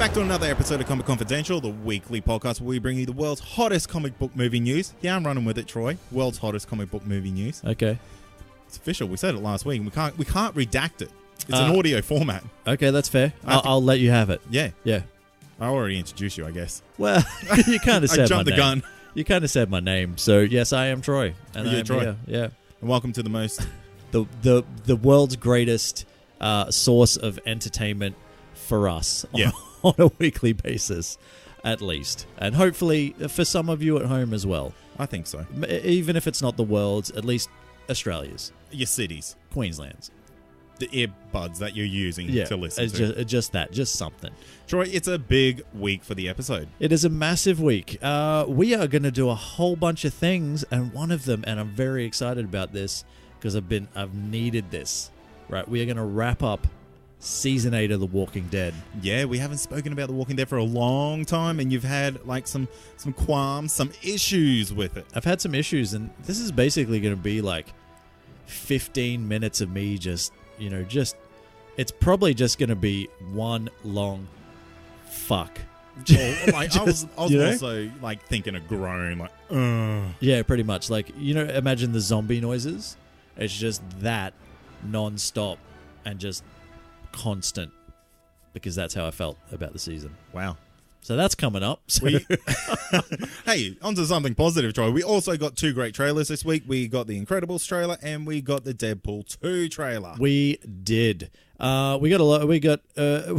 back to another episode of Comic Confidential, the weekly podcast where we bring you the world's hottest comic book movie news. Yeah, I'm running with it, Troy. World's hottest comic book movie news. Okay. It's official. We said it last week. We can't redact it. It's an audio format. Okay, that's fair. I'll let you have it. Yeah. Yeah. I already introduced you, I guess. Well, you kind of said I jumped the gun. You kind of said my name. So, yes, I am Troy. And You're I'm Troy. here. Yeah. And welcome to the most... the world's greatest source of entertainment for us on a weekly basis, at least. And hopefully for some of you at home as well. I think so. Even if it's not the world's, at least Australia's. Your cities. Queensland's. The earbuds that you're using to listen to. Just that. Just something. Troy, it's a big week for the episode. It is a massive week. We are going to do a whole bunch of things, and one of them, and I'm very excited about this because I've needed this. Right, we are going to wrap up Season 8 of The Walking Dead. Yeah, we haven't spoken about The Walking Dead for a long time, and you've had like some qualms, some issues with it. I've had some issues, and this is basically going to be like 15 minutes of me just it's probably just going to be one long fuck. I was also like thinking a groan, like, ugh. Yeah, pretty much. Like, imagine the zombie noises. It's just that non-stop and just constant, because that's how I felt about the season. Wow. So that's coming up. So. Hey, onto something positive, Troy. We also got two great trailers this week. We got the Incredibles trailer and we got the Deadpool 2 trailer. We did. We got a lot. We got. I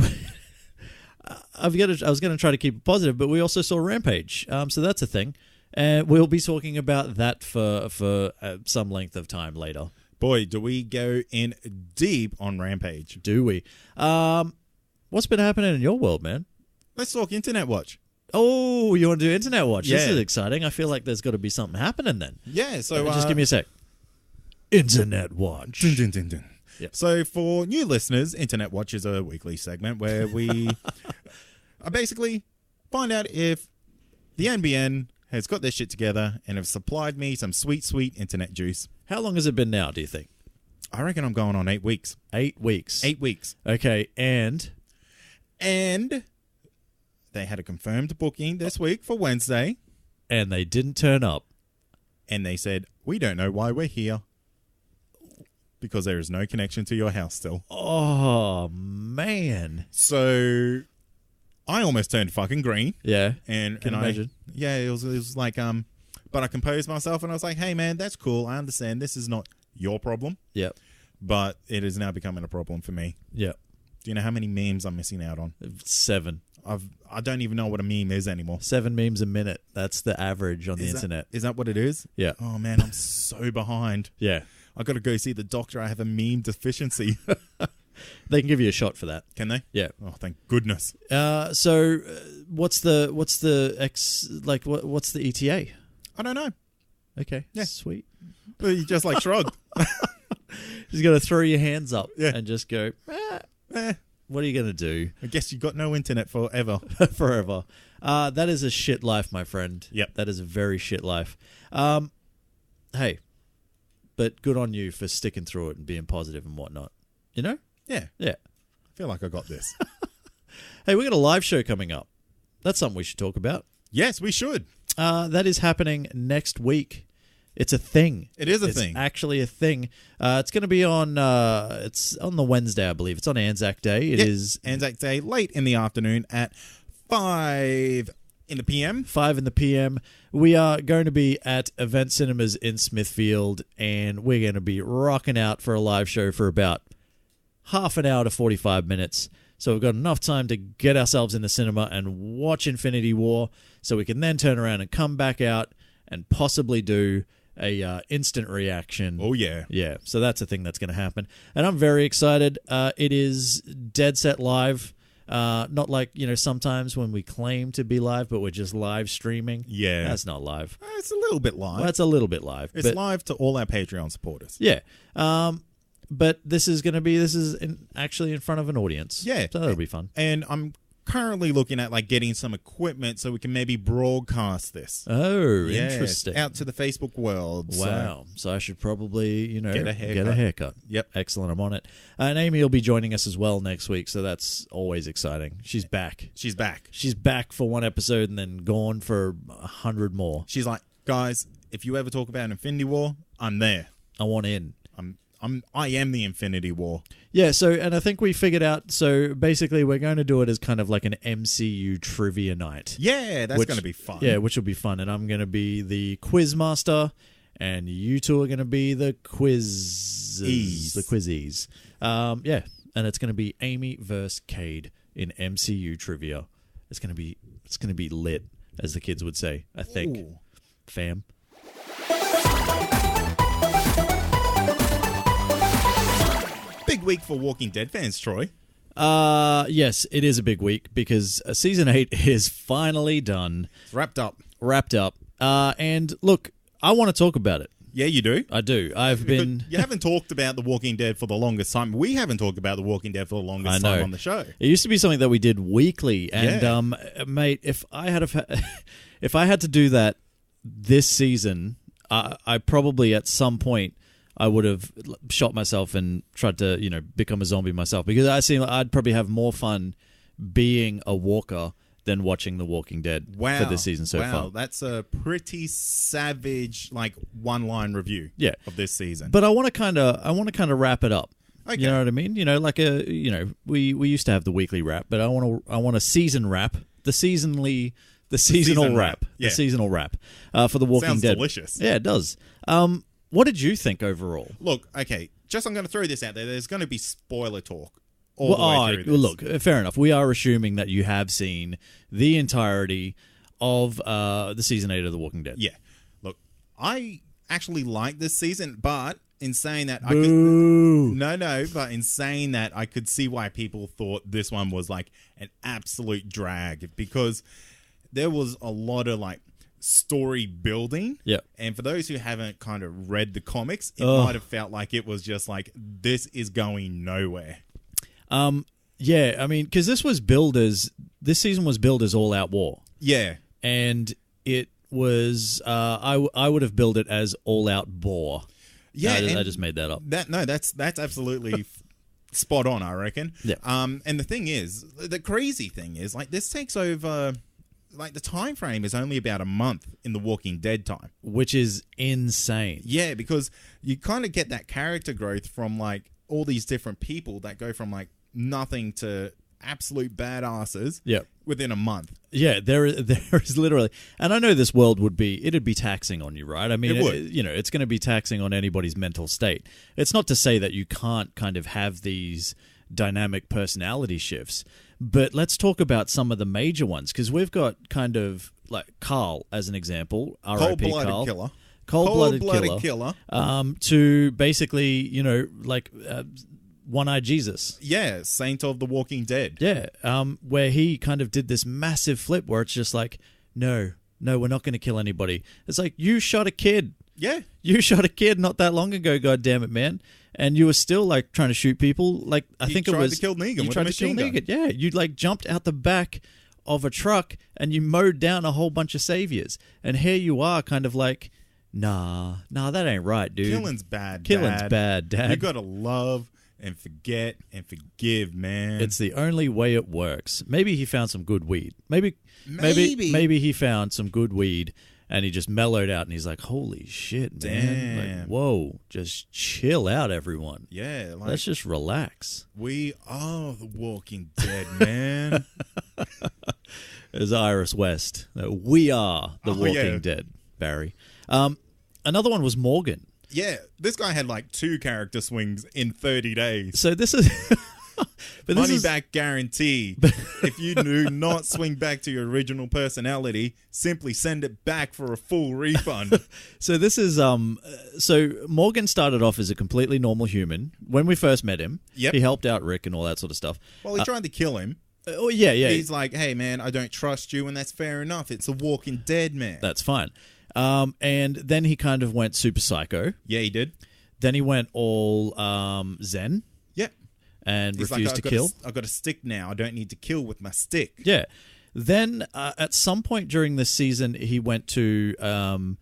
was going to try to keep it positive, but we also saw Rampage. So that's a thing, and we'll be talking about that for some length of time later. Boy, do we go in deep on Rampage? Do we? What's been happening in your world, man? Let's talk Internet Watch. Oh, you want to do Internet Watch? Yeah. This is exciting. I feel like there's got to be something happening then. Yeah, so... just give me a sec. Internet Watch. Dun, dun, dun, dun. Yep. So for new listeners, Internet Watch is a weekly segment where we basically find out if the NBN has got their shit together and have supplied me some sweet, sweet internet juice. How long has it been now, do you think? I reckon I'm going on 8 weeks. 8 weeks. 8 weeks. Okay, and they had a confirmed booking this week for Wednesday. And they didn't turn up. And they said, we don't know why we're here. Because there is no connection to your house still. Oh, man. So I almost turned fucking green. Yeah. And imagine. It was like, but I composed myself and I was like, hey man, that's cool. I understand this is not your problem. Yep. But it is now becoming a problem for me. Yep. Do you know how many memes I'm missing out on? 7. I don't even know what a meme is anymore. 7 memes a minute. That's the average on the internet. Is that what it is? Yeah. Oh man, I'm so behind. Yeah. I got to go see the doctor. I have a meme deficiency. They can give you a shot for that. Can they? Yeah. Oh, thank goodness. So what's the ETA? I don't know. Okay. Yeah. Sweet. Well, you just like shrugged. Just got to throw your hands up and just go, what are you going to do? I guess you got no internet forever. Forever. That is a shit life, my friend. Yep. That is a very shit life. Hey, but good on you for sticking through it and being positive and whatnot. You know? Yeah. Yeah. I feel like I got this. Hey, we got a live show coming up. That's something we should talk about. Yes, we should. That is happening next week. It's a thing. It is a thing. It's actually a thing. It's going to be on. It's on the Wednesday, I believe. It's on Anzac Day. It is Anzac Day, late in the afternoon at 5 in the PM. 5 in the PM. We are going to be at Event Cinemas in Smithfield, and we're going to be rocking out for a live show for about half an hour to 45 minutes. So we've got enough time to get ourselves in the cinema and watch Infinity War, so we can then turn around and come back out and possibly do a instant reaction. Oh, yeah. Yeah, so that's a thing that's going to happen. And I'm very excited. It is dead set live. Not like, sometimes when we claim to be live, but we're just live streaming. Yeah. That's not live. It's a little bit live. Well, that's a little bit live. It's live to all our Patreon supporters. Yeah. But this is actually in front of an audience. Yeah. So that'll be fun. And I'm currently looking at like getting some equipment so we can maybe broadcast this. Oh, Yes, interesting. out to the Facebook world. Wow. So I should probably, Get a haircut. haircut. Yep. Excellent. I'm on it. And Amy will be joining us as well next week, so that's always exciting. She's back. She's back. She's back for one episode and then gone for 100 more. She's like, guys, if you ever talk about Infinity War, I'm there. I want in. I am the Infinity War. Yeah, so, and I think we figured out, so basically we're going to do it as kind of like an MCU trivia night. Yeah, that's going to be fun. Yeah, which will be fun. And I'm going to be the quiz master, and you two are going to be the quizzes. The quizzies. Yeah, and it's going to be Amy versus Cade in MCU trivia. It's going to be lit, as the kids would say, I think. Ooh. Fam. Big week for Walking Dead fans, Troy. Yes, it is a big week because season 8 is finally done. It's wrapped up. And look, I want to talk about it. Yeah, you do. I do. You haven't talked about The Walking Dead for the longest time. We haven't talked about The Walking Dead for the longest time on the show. It used to be something that we did weekly, and mate, if I had to do that this season, I probably at some point I would have shot myself and tried to, become a zombie myself, because I'd probably have more fun being a walker than watching The Walking Dead for this season so far. Wow, that's a pretty savage, one-line review of this season. But I want to kind of wrap it up. Okay. You know what I mean? We used to have the weekly wrap, but I want a season wrap, the seasonal wrap, yeah. the seasonal wrap for The Walking Sounds Dead. delicious. Yeah, it does. What did you think overall? Look, okay, I'm going to throw this out there. There's going to be spoiler talk all the way through this. Look, fair enough. We are assuming that you have seen the entirety of the season 8 of The Walking Dead. Yeah. Look, I actually like this season, but in saying that, but in saying that, I could see why people thought this one was like an absolute drag, because there was a lot of story building. Yeah. And for those who haven't kind of read the comics, it might have felt like it was just like, this is going nowhere. Yeah, I mean, because this season was billed as All Out War. Yeah. And it was, I would have billed it as All Out Bore. Yeah. I just made that up. That's absolutely spot on, I reckon. Yeah. And the crazy thing is, this takes over, the time frame is only about a month in The Walking Dead time. Which is insane. Yeah, because you kind of get that character growth from, all these different people that go from, nothing to absolute badasses within a month. Yeah, there is literally, and I know this world it'd be taxing on you, right? I mean, it would. It's going to be taxing on anybody's mental state. It's not to say that you can't kind of have these dynamic personality shifts, but let's talk about some of the major ones, because we've got kind of Carl as an example, R.I.P. Carl. Killer. Cold-blooded killer. To basically, One-Eyed Jesus. Yeah, Saint of the Walking Dead. Yeah, where he kind of did this massive flip where it's just like, no, we're not going to kill anybody. It's like, you shot a kid. Yeah. You shot a kid not that long ago, God damn it, man. And you were still trying to shoot people. I think it was... You tried to kill Negan with a machine gun. Yeah, you jumped out the back of a truck and you mowed down a whole bunch of saviors. And here you are kind of nah, that ain't right, dude. Killing's bad, Dad. You gotta love and forget and forgive, man. It's the only way it works. Maybe he found some good weed. Maybe he found some good weed and he just mellowed out and he's like, holy shit, man. Whoa, just chill out, everyone. Yeah. Let's just relax. We are the Walking Dead, man. As Iris West. We are the Walking Dead, Barry. Another one was Morgan. Yeah, this guy had 2 character swings in 30 days. So this is... Money back guarantee. If you do not swing back to your original personality, simply send it back for a full refund. So this is... So Morgan started off as a completely normal human. When we first met him, he helped out Rick and all that sort of stuff. Well, he tried to kill him. Oh, yeah. He's like, hey, man, I don't trust you, and that's fair enough. It's a Walking Dead, man. That's fine. And then he kind of went super psycho. Yeah, he did. Then he went all Zen. Yeah. and He's refused to like, kill. I've got a stick now. I don't need to kill with my stick. Yeah. Then at some point during this season, he went to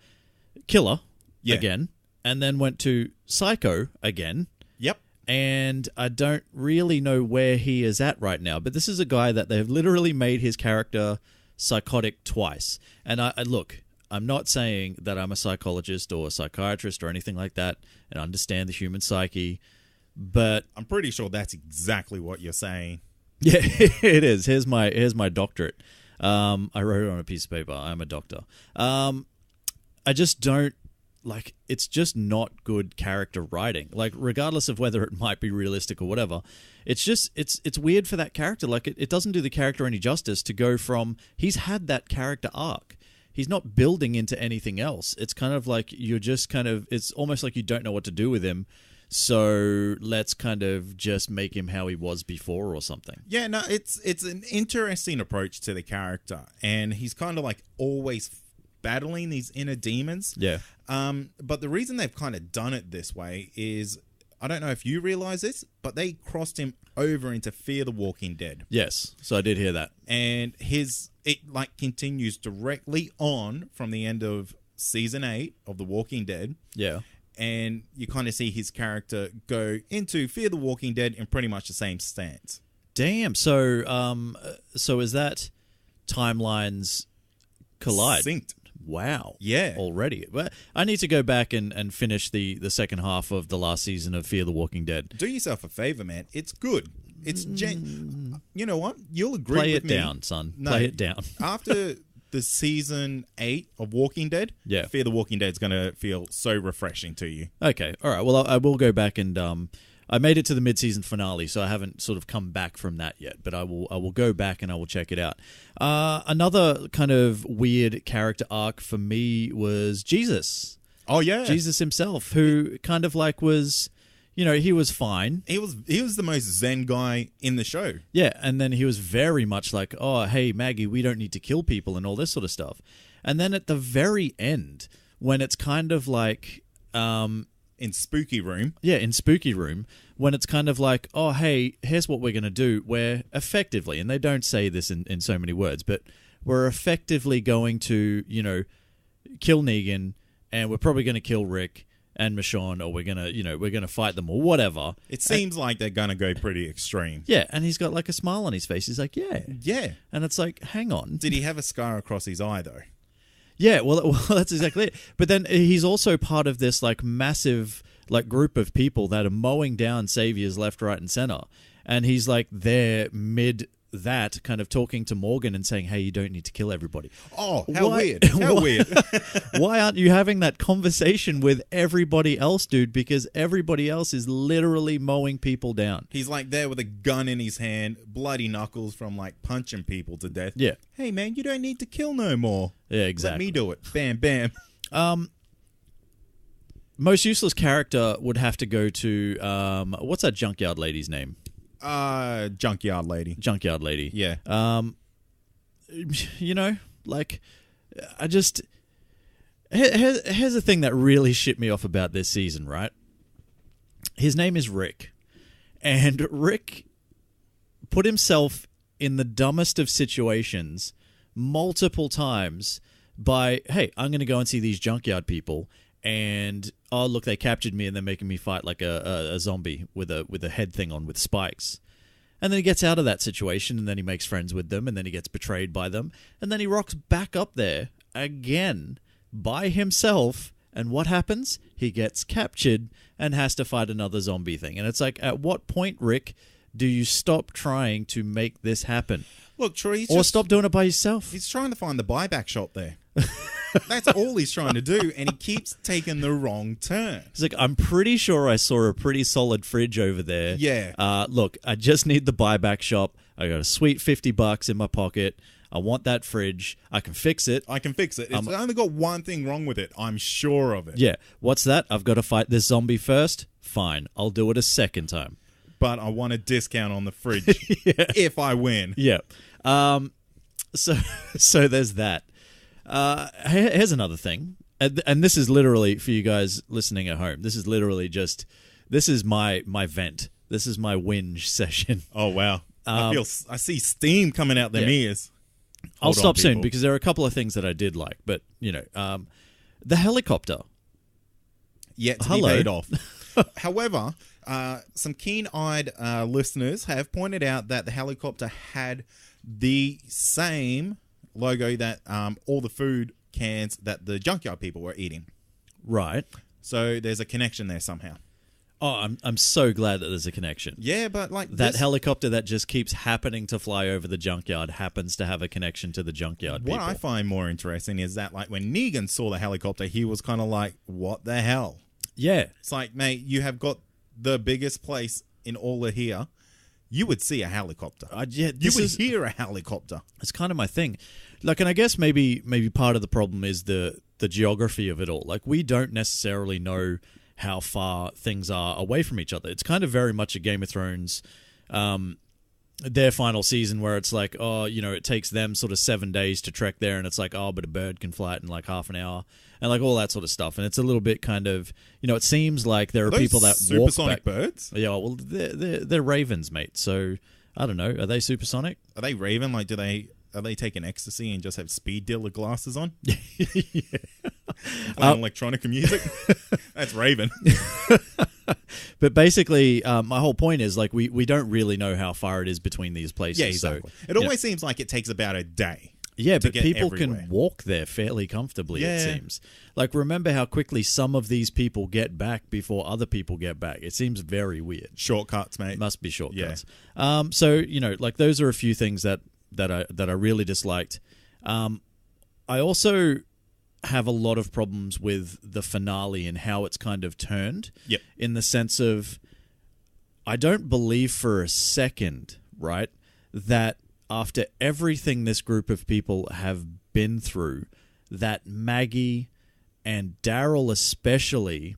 Killer again, and then went to Psycho again. Yep. And I don't really know where he is at right now. But this is a guy that they've literally made his character psychotic twice. And I look, I'm not saying that I'm a psychologist or a psychiatrist or anything like that and understand the human psyche, but I'm pretty sure that's exactly what you're saying. yeah, it is. Here's my doctorate. I wrote it on a piece of paper. I'm a doctor. I just don't like. It's just not good character writing. Like, regardless of whether it might be realistic or whatever, it's just it's weird for that character. Like, it doesn't do the character any justice to go from he's had that character arc. He's not building into anything else. It's kind of like you're just kind of. It's almost like you don't know what to do with him. So let's kind of just make him how he was before or something. Yeah, no, it's an interesting approach to the character, and he's kind of like always battling these inner demons. Yeah. But the reason they've kind of done it this way is, I don't know if you realize this, but they crossed him over into Fear the Walking Dead. Yes, so I did hear that. And it like continues directly on from the end of season 8 of The Walking Dead. Yeah. And you kind of see his character go into Fear the Walking Dead in pretty much the same stance. Damn. So, so is that timelines collide? Synced. Wow. Yeah. Already. But I need to go back and finish the second half of the last season of Fear the Walking Dead. Do yourself a favor, man. It's good. It's you know what? You'll agree Play with it me. down, son. No, Play it down. After the season 8 of Walking Dead, Yeah. Fear the Walking Dead is going to feel so refreshing to you. Okay. All right. Well, I will go back and I made it to the mid-season finale, so I haven't sort of come back from that yet. But I will go back and I will check it out. Another kind of weird character arc for me was Jesus. Oh yeah, Jesus himself, who kind of like was, you know, he was fine. He was the most zen guy in the show. Yeah, and then he was very much like, oh, hey, Maggie, we don't need to kill people and all this sort of stuff. And then at the very end, when it's kind of like... in Spooky Room. Yeah, in Spooky Room, when it's kind of like, oh, hey, here's what we're going to do. We're effectively, and they don't say this in so many words, but we're effectively going to, you know, kill Negan, and we're probably going to kill Rick and Michonne, or we're going to, you know, we're going to fight them or whatever. It seems like they're going to go pretty extreme. Yeah, and he's got like a smile on his face. He's like, yeah. Yeah. And it's like, hang on. Did he have a scar across his eye, though? Yeah, well, that's exactly it. But then he's also part of this like massive like group of people that are mowing down saviors left, right, and center. And he's like there mid that kind of talking to Morgan and saying, hey, you don't need to kill everybody. Oh, how weird. How weird. Why aren't you having that conversation with everybody else, dude? Because everybody else is literally mowing people down. He's like there with a gun in his hand, bloody knuckles from like punching people to death. Yeah. Hey, man, you don't need to kill no more. Yeah, exactly. Let me do it. Bam, bam. Most useless character would have to go to, what's that junkyard lady's name? Junkyard Lady. Junkyard Lady. Yeah. You know, like, I just... Here's the thing that really shit me off about this season, right? His name is Rick. And Rick put himself in the dumbest of situations multiple times by, hey, I'm going to go and see these junkyard people, and oh look, they captured me and they're making me fight like a zombie with a head thing on with spikes. And then he gets out of that situation, and then he makes friends with them, and then he gets betrayed by them, and then he rocks back up there again by himself, and what happens? He gets captured and has to fight another zombie thing. And it's like, at what point, Rick, do you stop trying to make this happen? Look, Troy, or stop doing it by yourself. He's trying to find the buyback shop there. That's all he's trying to do, and he keeps taking the wrong turn. He's like, I'm pretty sure I saw a pretty solid fridge over there. Yeah. Look, I just need the buyback shop. I got a sweet $50 in my pocket. I want that fridge. I can fix it. It's only got one thing wrong with it. I'm sure of it. Yeah. What's that? I've got to fight this zombie first? Fine. I'll do it a second time. But I want a discount on the fridge if I win. Yeah. So there's that. Here's another thing. And this is literally, for you guys listening at home, this is literally just, this is my vent This is my whinge session. Oh, wow. I see steam coming out their ears. I'll stop soon because there are a couple of things that I did like. But, the helicopter. Yet to be paid off. However, some keen-eyed listeners have pointed out that the helicopter had the same logo that all the food cans that the junkyard people were eating. Right. So there's a connection there somehow. Oh, I'm so glad that there's a connection. Yeah, but like that helicopter that just keeps happening to fly over the junkyard happens to have a connection to the junkyard people. What I find more interesting is that like when Negan saw the helicopter, he was kind of like, what the hell? Yeah. It's like, mate, you have got the biggest place in all of here. You would see a helicopter. You would hear a helicopter. It's kind of my thing. Like, and I guess maybe part of the problem is the geography of it all. Like, we don't necessarily know how far things are away from each other. It's kind of very much a Game of Thrones, their final season where it's like, it takes them sort of 7 days to trek there, and it's like, but a bird can fly it in like half an hour, and like all that sort of stuff. And it's a little bit kind of, it seems like there are people that walk supersonic birds. Yeah, well, they're ravens, mate. So I don't know. Are they supersonic? Are they raven? Like, are they taking ecstasy and just have speed dealer glasses on? Yeah. Playing electronic music? That's Raven. But basically, my whole point is, like, we don't really know how far it is between these places. Yeah, exactly. So, it always seems like it takes about a day. Yeah, but people can walk there fairly comfortably, it seems. Like, remember how quickly some of these people get back before other people get back. It seems very weird. Shortcuts, mate. Must be shortcuts. Yeah. So, like, those are a few things that I really disliked. I also have a lot of problems with the finale and how it's kind of turned. Yep. In the sense of, I don't believe for a second, right, that after everything this group of people have been through, that Maggie and Daryl especially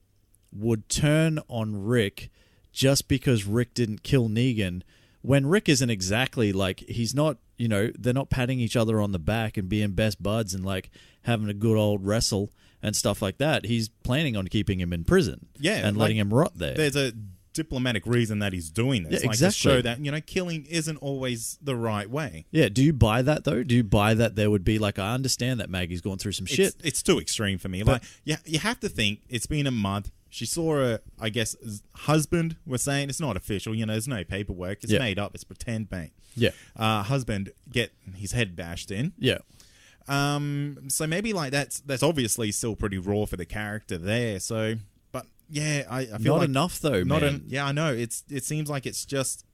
would turn on Rick just because Rick didn't kill Negan, when Rick isn't exactly like, he's not, they're not patting each other on the back and being best buds and like having a good old wrestle and stuff like that. He's planning on keeping him in prison and letting him rot there. There's a diplomatic reason that he's doing this. Yeah, exactly. To show that, killing isn't always the right way. Yeah, do you buy that though? Do you buy that there would be like, I understand that Maggie's going through some shit. It's too extreme for me. But, you have to think it's been a month. She saw her, I guess, husband, we're saying. It's not official. There's no paperwork. It's made up. It's pretend, mate. Yeah. Husband get his head bashed in. Yeah. So maybe like that's obviously still pretty raw for the character there. So, but yeah, I feel not like enough though, man. Yeah, I know. It seems like it's just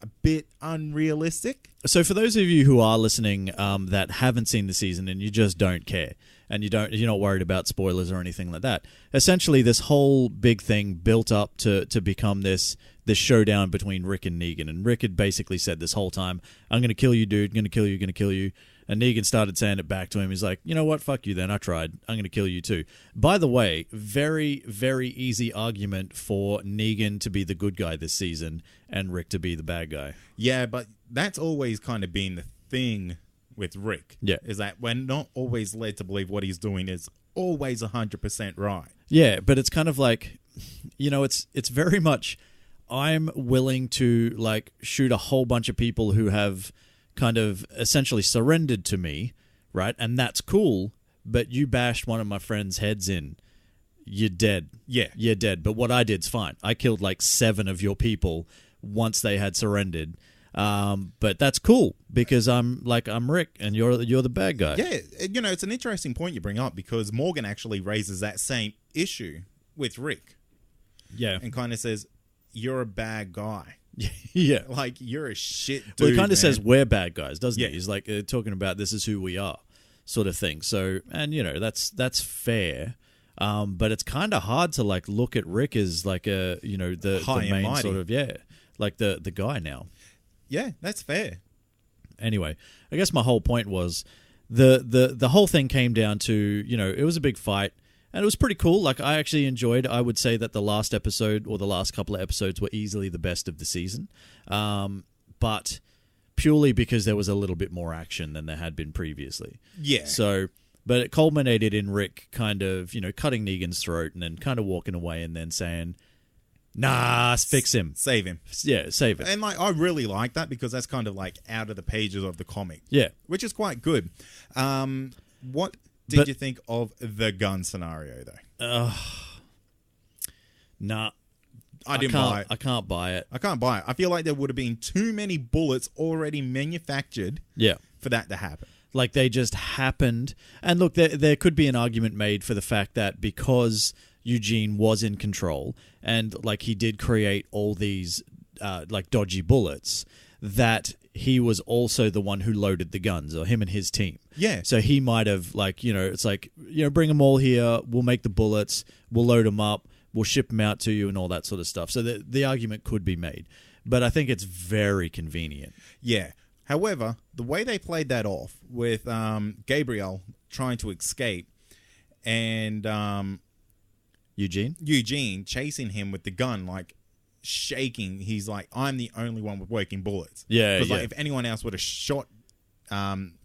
a bit unrealistic. So for those of you who are listening that haven't seen the season and you just don't care and you're not worried about spoilers or anything like that, essentially this whole big thing built up to become this showdown between Rick and Negan. And Rick had basically said this whole time, I'm going to kill you, dude. I'm going to kill you. Going to kill you. And Negan started saying it back to him. He's like, you know what? Fuck you then. I tried. I'm going to kill you too. By the way, very, very easy argument for Negan to be the good guy this season and Rick to be the bad guy. Yeah, but that's always kind of been the thing with Rick. Yeah. Is that we're not always led to believe what he's doing is always 100% right. Yeah, but it's kind of like, it's very much, I'm willing to like shoot a whole bunch of people who have kind of essentially surrendered to me, right? And that's cool, but you bashed one of my friends' heads in. You're dead. Yeah. You're dead. But what I did's fine. I killed like 7 of your people once they had surrendered. But that's cool because I'm Rick and you're the bad guy. Yeah, it's an interesting point you bring up because Morgan actually raises that same issue with Rick. Yeah. And kind of says, you're a bad guy. Yeah. Like, you're a shit dude, well, he kind of says we're bad guys, doesn't he? He's like talking about this is who we are sort of thing. So, and that's fair. But it's kind of hard to like look at Rick as like the main sort of, like the guy now. Yeah, that's fair. Anyway, I guess my whole point was the whole thing came down to, it was a big fight and it was pretty cool. Like I actually enjoyed, I would say that the last episode or the last couple of episodes were easily the best of the season. But purely because there was a little bit more action than there had been previously. Yeah. So, but it culminated in Rick kind of, cutting Negan's throat and then kind of walking away and then saying, Nah, fix him. Save him. Yeah, save it. And like, I really like that because that's kind of like out of the pages of the comic. Yeah. Which is quite good. What did you think of the gun scenario, though? Nah. I didn't buy it. I can't buy it. I can't buy it. I feel like there would have been too many bullets already manufactured for that to happen. Like they just happened. And look, there could be an argument made for the fact that because Eugene was in control and like he did create all these like dodgy bullets, that he was also the one who loaded the guns, or him and his team. Yeah. So he might have like, it's like, bring them all here. We'll make the bullets. We'll load them up. We'll ship them out to you and all that sort of stuff. So the argument could be made. But I think it's very convenient. Yeah. However, the way they played that off with Gabriel trying to escape and Eugene chasing him with the gun, like shaking. He's like, I'm the only one with working bullets. Yeah, because like, if anyone else would have shot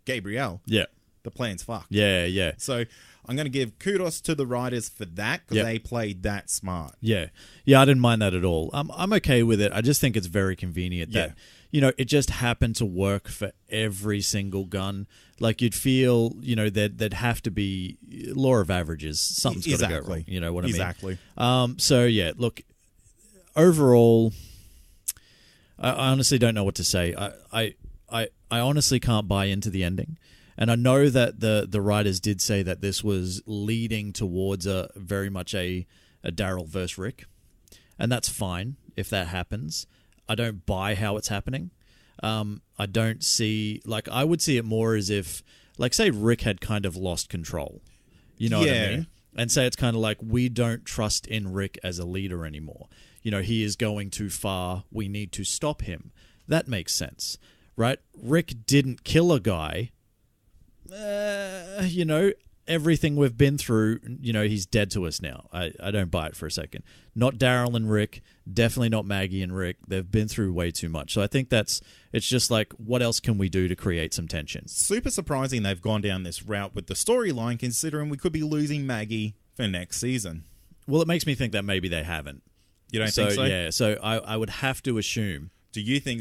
Gabriel, the plan's fucked. Yeah. So I'm going to give kudos to the writers for that because they played that smart. Yeah, I didn't mind that at all. I'm okay with it. I just think it's very convenient that it just happened to work for every single gun. Like you'd feel, there'd have to be law of averages. Something's got to go wrong. You know what I mean? Exactly. So yeah, look. Overall, I honestly don't know what to say. I honestly can't buy into the ending. And I know that the writers did say that this was leading towards a very much a Daryl versus Rick. And that's fine if that happens. I don't buy how it's happening. I don't see... Like, I would see it more as if... Like, say Rick had kind of lost control. You know what I mean? And say it's kind of like, we don't trust in Rick as a leader anymore. He is going too far. We need to stop him. That makes sense, right? Rick didn't kill a guy... everything we've been through, he's dead to us now. I don't buy it for a second. Not Daryl and Rick, definitely not Maggie and Rick. They've been through way too much. So I think it's just like, what else can we do to create some tension? Super surprising they've gone down this route with the storyline, considering we could be losing Maggie for next season. Well, it makes me think that maybe they haven't. You don't think so? Yeah, so I would have to assume. Do you think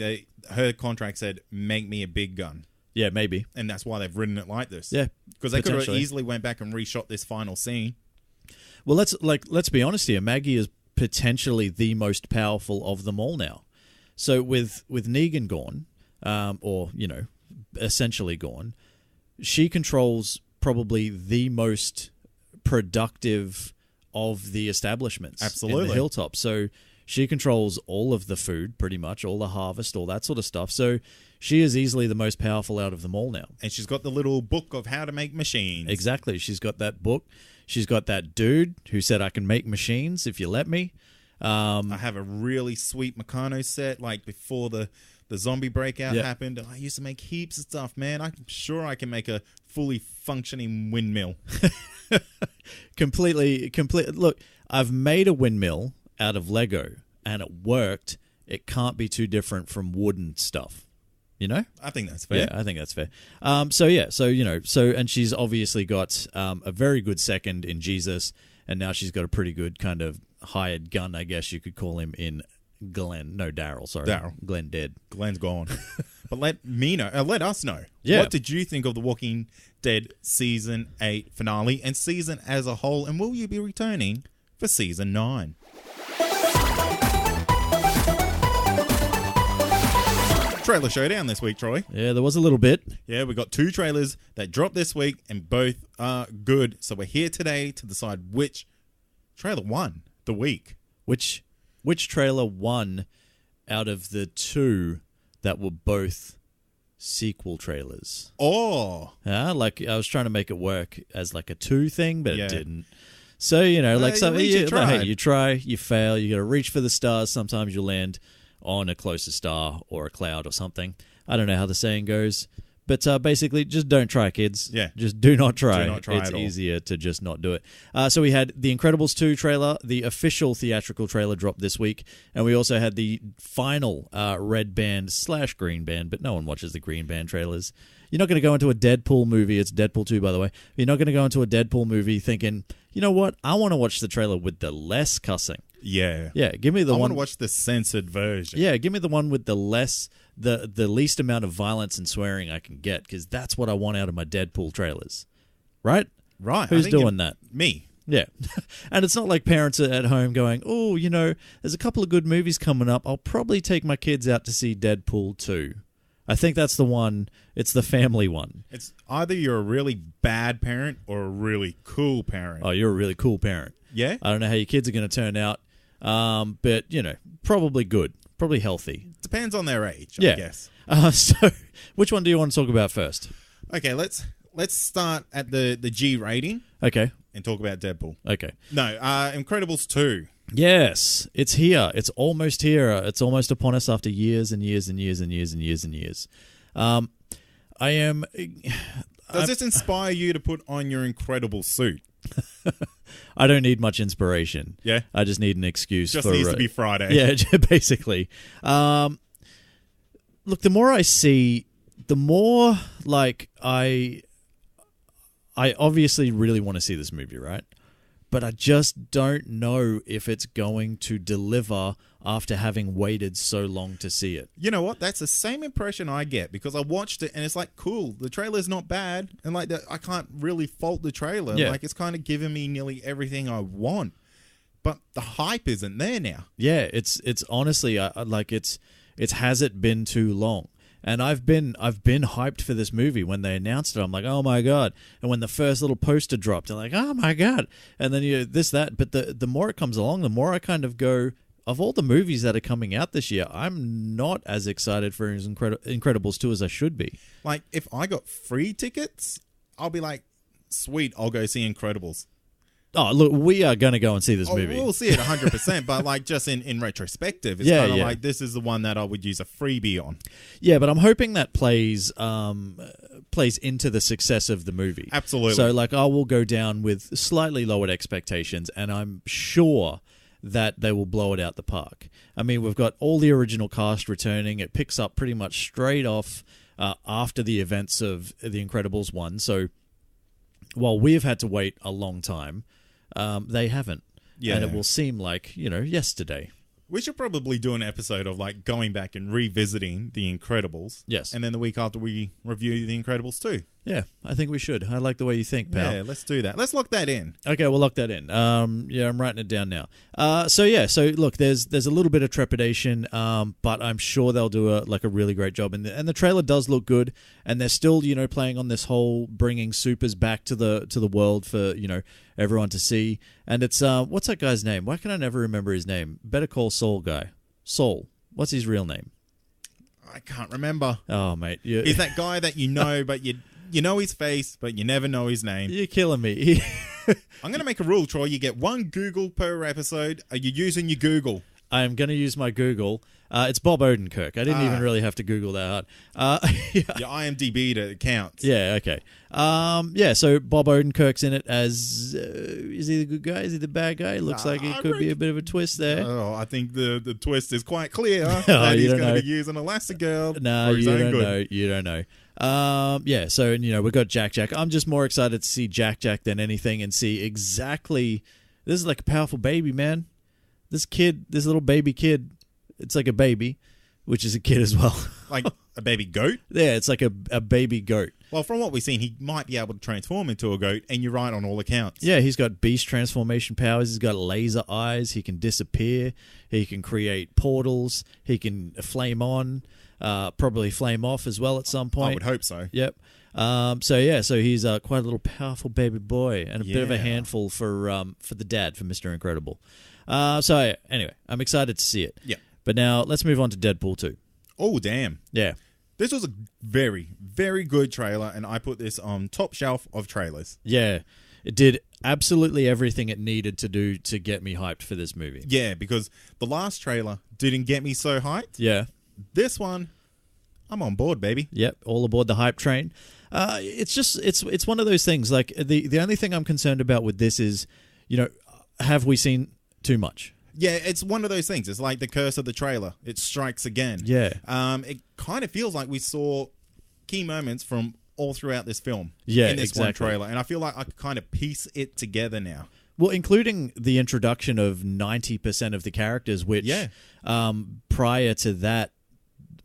her contract said, make me a big gun? Yeah, maybe. And that's why they've written it like this. Yeah. Because they could have easily went back and reshot this final scene. Well, let's be honest here. Maggie is potentially the most powerful of them all now. So with Negan gone, essentially gone, she controls probably the most productive of the establishments. Absolutely. In the hilltop. So she controls all of the food, pretty much, all the harvest, all that sort of stuff. So she is easily the most powerful out of them all now. And she's got the little book of how to make machines. Exactly. She's got that book. She's got that dude who said, I can make machines if you let me. I have a really sweet Meccano set, like before the zombie breakout happened. I used to make heaps of stuff, man. I'm sure I can make a fully functioning windmill. Completely. Look, I've made a windmill out of Lego, and it worked. It can't be too different from wooden stuff. I think that's fair. Yeah, I think that's fair. And she's obviously got a very good second in Jesus, and now she's got a pretty good kind of hired gun, I guess you could call him, in Glenn. No, Daryl, sorry. Daryl. Glenn dead. Glenn's gone. But let us know. Yeah. What did you think of The Walking Dead Season 8 finale and season as a whole, and will you be returning for Season 9? Trailer showdown this week, Troy. Yeah, there was a little bit. Yeah, we got 2 trailers that dropped this week, and both are good. So we're here today to decide which trailer won the week. Which trailer won out of the 2 that were both sequel trailers? Oh. Like I was trying to make it work as like a 2 thing, but it didn't. So, you try, you fail, you got to reach for the stars. Sometimes you land on a closer star or a cloud or something. I don't know how the saying goes. But basically, just don't try, kids. Yeah. Just do not try. Do not try it's at all. easier to just not do it. So we had The Incredibles 2 trailer, the official theatrical trailer dropped this week, and we also had the final red band / green band, but no one watches the green band trailers. You're not going to go into a Deadpool movie. It's Deadpool 2, by the way. You're not going to go into a Deadpool movie thinking, you know what? I want to watch the trailer with the less cussing. Yeah. Yeah, give me the I one. want to watch the censored version. Yeah, give me the one with the least amount of violence and swearing I can get, because that's what I want out of my Deadpool trailers. Right? Right. Who's doing that? Me. Yeah. And it's not like parents are at home going, oh, there's a couple of good movies coming up. I'll probably take my kids out to see Deadpool 2. I think that's the one. It's the family one. It's either you're a really bad parent or a really cool parent. Oh, you're a really cool parent. Yeah? I don't know how your kids are going to turn out, but, probably good. Probably healthy. Depends on their age, Yeah. I guess. So, which one do you want to talk about first? Okay, let's start at the G rating Okay. and talk about Deadpool. Okay. No, Incredibles 2. Yes, it's here. It's almost here. It's almost upon us after years and years and years and years and years and years. Does this inspire you to put on your Incredible suit? I don't need much inspiration. Yeah? I just need an excuse. Just needs to be Friday. Yeah, basically. Look, the more I see, the more like I obviously really want to see this movie, right? But I just don't know if it's going to deliver after having waited so long to see it. You know what? That's the same impression I get, because I watched it and it's like, cool, the trailer's not bad. And like, I can't really fault the trailer. Yeah. Like, it's kind of giving me nearly everything I want. But the hype isn't there now. Yeah, it's honestly it's has it been too long? And I've been hyped for this movie. When they announced it, I'm like, oh my god! And when the first little poster dropped, I'm like, oh my god! And then that. But the more it comes along, the more I kind of go, of all the movies that are coming out this year, I'm not as excited for Incredibles 2 as I should be. Like, if I got free tickets, I'll be like, sweet, I'll go see Incredibles. Oh, look, we are going to go and see this movie. We'll see it 100%, but like just in retrospective, it's kind of like, this is the one that I would use a freebie on. Yeah, but I'm hoping that plays into the success of the movie. Absolutely. So like, I will go down with slightly lowered expectations, and I'm sure that they will blow it out the park. I mean, we've got all the original cast returning. It picks up pretty much straight off after the events of The Incredibles 1. So while we've had to wait a long time, they haven't. Yeah. And it will seem like, yesterday. We should probably do an episode of like going back and revisiting The Incredibles. Yes. And then the week after we review The Incredibles 2. Yeah, I think we should. I like the way you think, pal. Yeah, let's do that. Let's lock that in. Okay, we'll lock that in. Yeah, I'm writing it down now. So look, there's a little bit of trepidation, but I'm sure they'll do a really great job. And the trailer does look good, and they're still playing on this whole bringing supers back to the world for everyone to see. And it's what's that guy's name? Why can I never remember his name? Better Call Saul guy. Saul. What's his real name? I can't remember. Oh, mate, he's that guy that but you know his face, but you never know his name. You're killing me. I'm going to make a rule, Troy. You get one Google per episode. Are you using your Google? I am going to use my Google. It's Bob Odenkirk. I didn't even really have to Google that hard. Your IMDb to count. Yeah, okay. So Bob Odenkirk's in it as... is he the good guy? Is he the bad guy? Looks like it could be a bit of a twist there. Oh, I think the twist is quite clear. Oh, that he's going to be using Elastigirl. No, you don't know. You don't know. So we've got Jack. I'm just more excited to see Jack than anything, and see exactly... This is like a powerful baby, man. This little baby kid, it's like a baby, which is a kid as well. Like a baby goat? Yeah, it's like a baby goat. Well, from what we've seen, he might be able to transform into a goat, and you're right on all accounts. Yeah, he's got beast transformation powers. He's got laser eyes. He can disappear. He can create portals. He can flame on, probably flame off as well at some point. I would hope so. Yep. So he's quite a little powerful baby boy, and a bit of a handful for the dad, for Mr. Incredible. Anyway, I'm excited to see it. Yeah. But now let's move on to Deadpool 2. Oh, damn. Yeah. This was a very, very good trailer, and I put this on top shelf of trailers. Yeah. It did absolutely everything it needed to do to get me hyped for this movie. Yeah, because the last trailer didn't get me so hyped. Yeah. This one, I'm on board, baby. Yep, all aboard the hype train. It's one of those things. Like the only thing I'm concerned about with this is, have we seen too much? Yeah, it's one of those things. It's like the curse of the trailer. It strikes again. Yeah. It kind of feels like we saw key moments from all throughout this film. Yeah, in this exactly. one trailer, and I feel like I could kind of piece it together now. Well, including the introduction of 90% of the characters, which prior to that,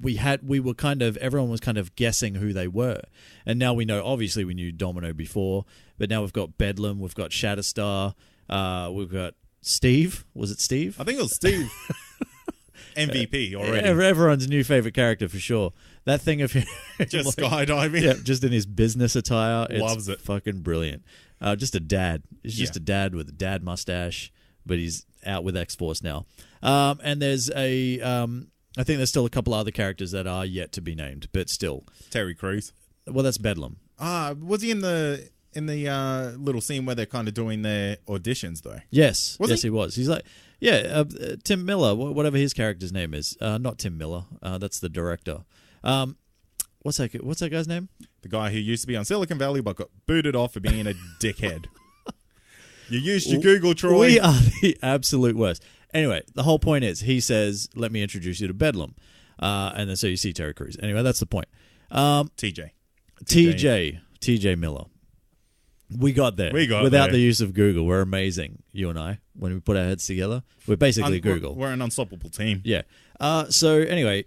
everyone was kind of guessing who they were. And now we know, obviously we knew Domino before, but now we've got Bedlam, we've got Shatterstar, we've got Steve. Was it Steve? I think it was Steve. MVP already. Everyone's new favorite character for sure. That thing of him just skydiving. Yeah, just in his business attire. Loves it. Fucking brilliant. Just a dad. He's just a dad with a dad mustache, but he's out with X-Force now. And there's I think there's still a couple other characters that are yet to be named, but still. Terry Crews. Well, that's Bedlam. Was he in the little scene where they're kind of doing their auditions though? Yes. He was. He's like, Tim Miller, whatever his character's name is. Not Tim Miller. That's the director. What's that guy's name? The guy who used to be on Silicon Valley but got booted off for being a dickhead. You used your Google, Troy. We are the absolute worst. Anyway, the whole point is, he says, let me introduce you to Bedlam. And then so you see Terry Crews. Anyway, that's the point. TJ Miller. We got there. Without there. The use of Google. We're amazing, you and I. When we put our heads together, we're basically Google. We're an unstoppable team. Yeah. So anyway,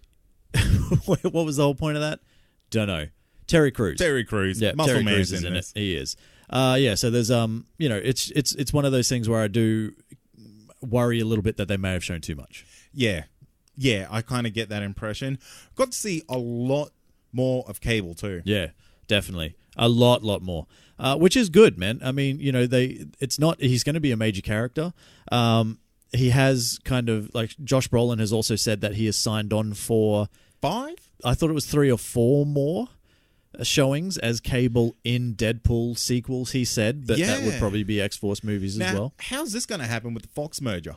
what was the whole point of that? Don't know. Terry Crews. Yeah, Muscle Terry Man's Crews is in this. it. He is. So there's it's one of those things where I do worry a little bit that they may have shown too much. Yeah, I kind of get that impression. Got to see a lot more of Cable too. Yeah, definitely a lot more, which is good, man. I mean, he's going to be a major character. He has kind of like Josh Brolin has also said that he has signed on for 5. I thought it was 3 or 4 more showings as Cable in Deadpool sequels. He said that that would probably be X-Force movies as well. How's this going to happen with the Fox merger?